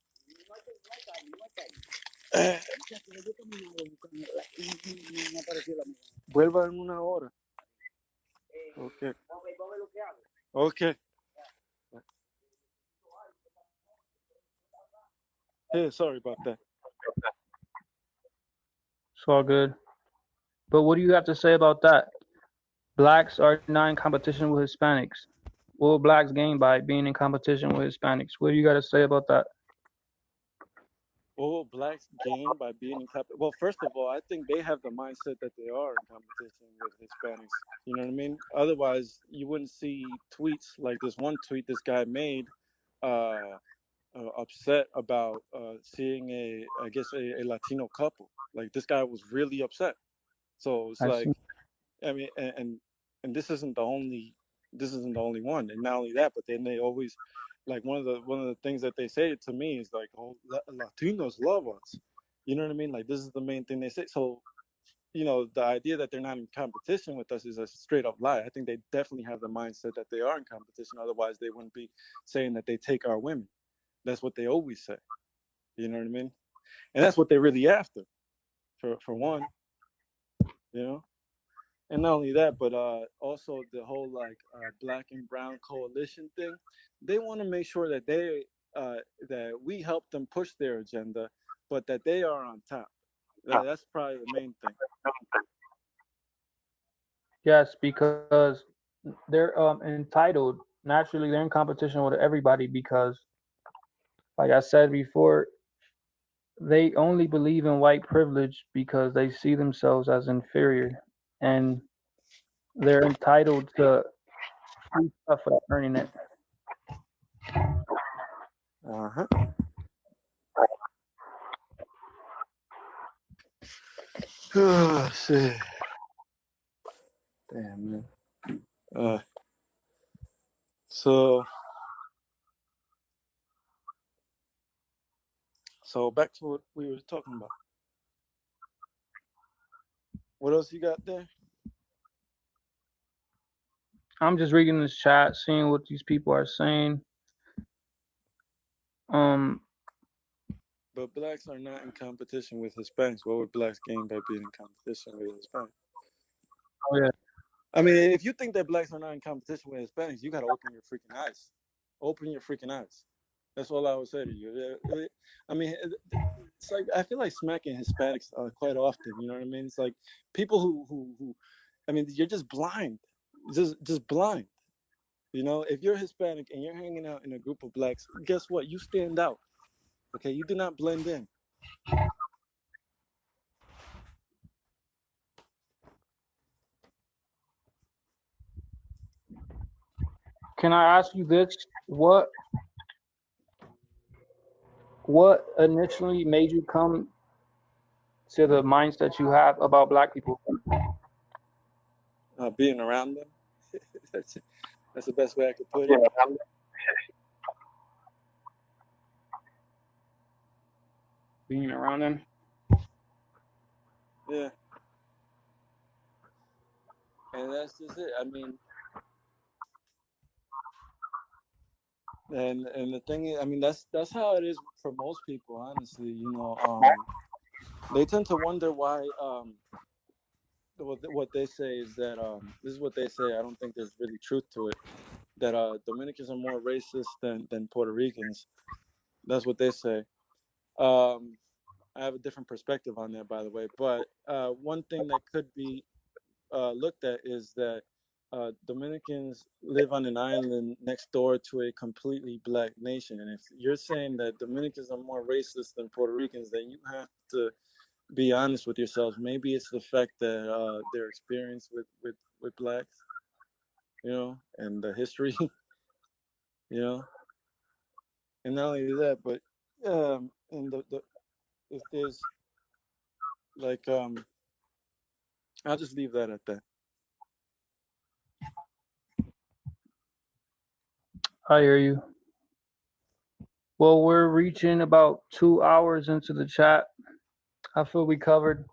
Vuelva en una hora. Ok. Ok. Hey, sorry about that. It's all good. But what do you have to say about that? Blacks are not in competition with Hispanics. What will blacks gain by being in competition with Hispanics? What do you got to say about that? What will blacks gain by being in competition? Well, first of all, I think they have the mindset that they are in competition with Hispanics. You know what I mean? Otherwise, you wouldn't see tweets like this one tweet this guy made, uh, upset about seeing I guess, a Latino couple. Like, this guy was really upset. So it's I see. like, I mean, and this isn't the only one, and not only that, but then they always, like, one of the things that they say to me is like, "Oh, Latinos love us," you know what I mean? Like, this is the main thing they say. So, the idea that they're not in competition with us is a straight up lie. I think they definitely have the mindset that they are in competition. Otherwise, they wouldn't be saying that they take our women. That's what they always say. You know what I mean? And that's what they're really after, for one. You know. And not only that, but also the whole like black and brown coalition thing. They want to make sure that that we help them push their agenda, but that they are on top. That's probably the main thing. Yes, because they're entitled. Naturally, they're in competition with everybody because, like I said before, they only believe in white privilege because they see themselves as inferior, and they're entitled to free stuff without earning it. Uh huh. Oh shit. Damn man. Uh. So so back to what we were talking about. What else you got there? I'm just reading this chat, seeing what these people are saying. Um, But blacks are not in competition with Hispanics. What would blacks gain by being in competition with Hispanics? oh yeah, I mean, if you think that blacks are not in competition with Hispanics, you got to open your freaking eyes. Open your freaking eyes. That's all I would say to you. I mean, it's like I feel like smacking Hispanics quite often. You know what I mean? It's like people who I mean, you're just blind, just blind. You know, if you're Hispanic and you're hanging out in a group of blacks, guess what? You stand out. Okay, you do not blend in. Can I ask you this? What initially made you come to the mindset you have about black people? Being around them, that's that's the best way I could put it. Being around them? Yeah, and that's just it. I mean, and the thing is, I mean, that's how it is for most people. Honestly, you know, they tend to wonder why. What they say is that this is what they say. I don't think there's really truth to it. That Dominicans are more racist than Puerto Ricans. That's what they say. Um, I have a different perspective on that, by the way. But one thing that could be looked at is that Dominicans live on an island next door to a completely black nation. And if you're saying that Dominicans are more racist than Puerto Ricans, then you have to be honest with yourselves. Maybe it's the fact that their experience with blacks, you know, and the history, you know, and not only that, but and the if there's like I'll just leave that at that. I hear you. Well, we're reaching about 2 hours into the chat. I feel we covered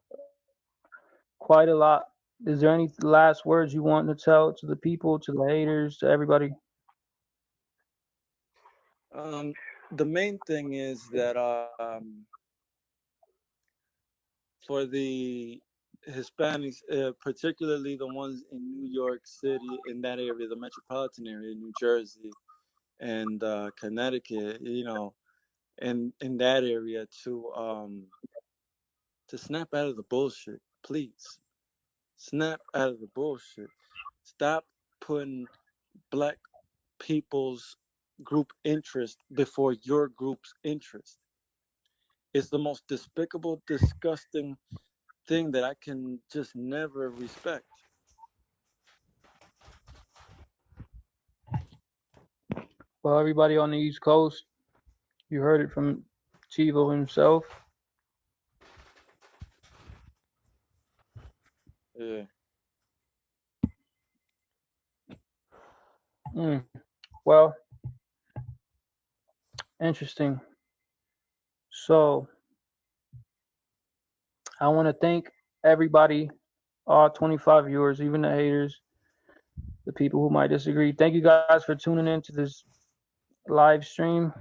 quite a lot. Is there any last words you want to tell to the people, to the haters, to everybody? Um, the main thing is that for the Hispanics, particularly the ones in New York City, in that area, the metropolitan area, New Jersey and Connecticut, you know, and in that area to snap out of the bullshit, please. Snap out of the bullshit. Stop putting black people's group interest before your group's interest. It's the most despicable, disgusting thing that I can just never respect. Well, everybody on the East Coast, you heard it from Chivo himself. Yeah. Mm. Well, interesting. So I want to thank everybody, all 25 viewers, even the haters, the people who might disagree. Thank you guys for tuning in to this live stream.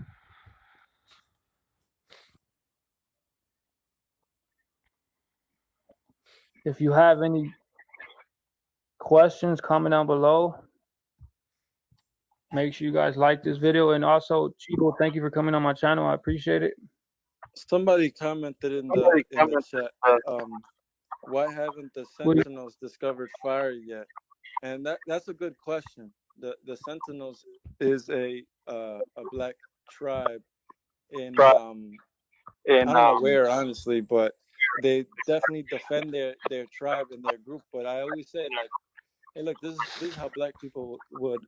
If you have any questions, comment down below. Make sure you guys like this video. And also, Chivo, thank you for coming on my channel. I appreciate it. Somebody commented in the chat, why haven't the Sentinels discovered fire yet? And that's a good question. The Sentinels is a black tribe in I don't know where, honestly, but they definitely defend their tribe and their group. But I always say, like, hey, look, this is how black people would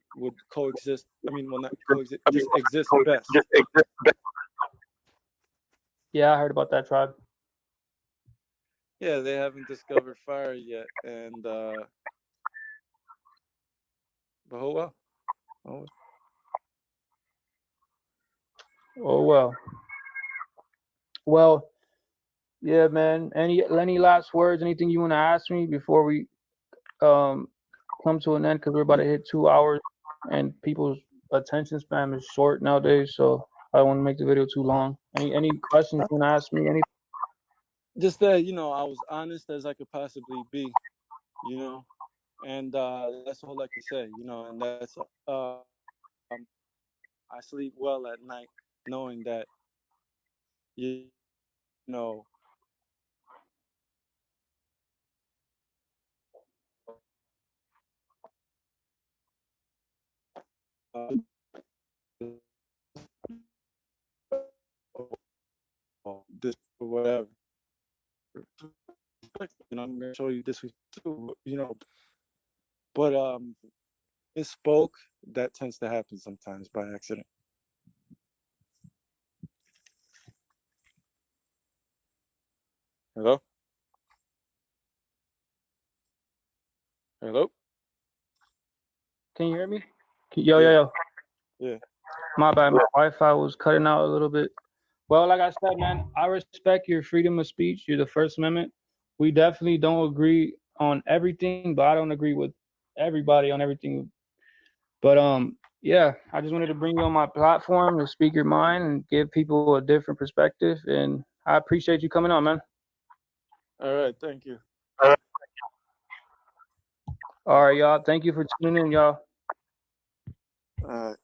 coexist. I mean, well, not coexist, just exist best. Yeah, I heard about that tribe. Yeah, they haven't discovered fire yet, and but oh well. Oh, Oh well. Well, yeah, man. Any last words? Anything you want to ask me before we um come to an end? Because we're about to hit 2 hours, and people's attention span is short nowadays. So I don't want to make the video too long. Any questions you want to ask me? Any? just that, you know, I was honest as I could possibly be, you know, and that's all I can say, you know, and that's I sleep well at night knowing that you know this or whatever. I'm gonna show you this too. But misspoke, that tends to happen sometimes by accident. Hello? Hello? Can you hear me? Yo, Yeah, yo, yo. yeah. My bad. My Wi-Fi was cutting out a little bit. Well, like I said, man, I respect your freedom of speech. You're the First Amendment. We definitely don't agree on everything, but I don't agree with everybody on everything. But yeah, I just wanted to bring you on my platform to speak your mind and give people a different perspective. And I appreciate you coming on, man. All right, thank you. All right, y'all. Thank you for tuning in, y'all. All right.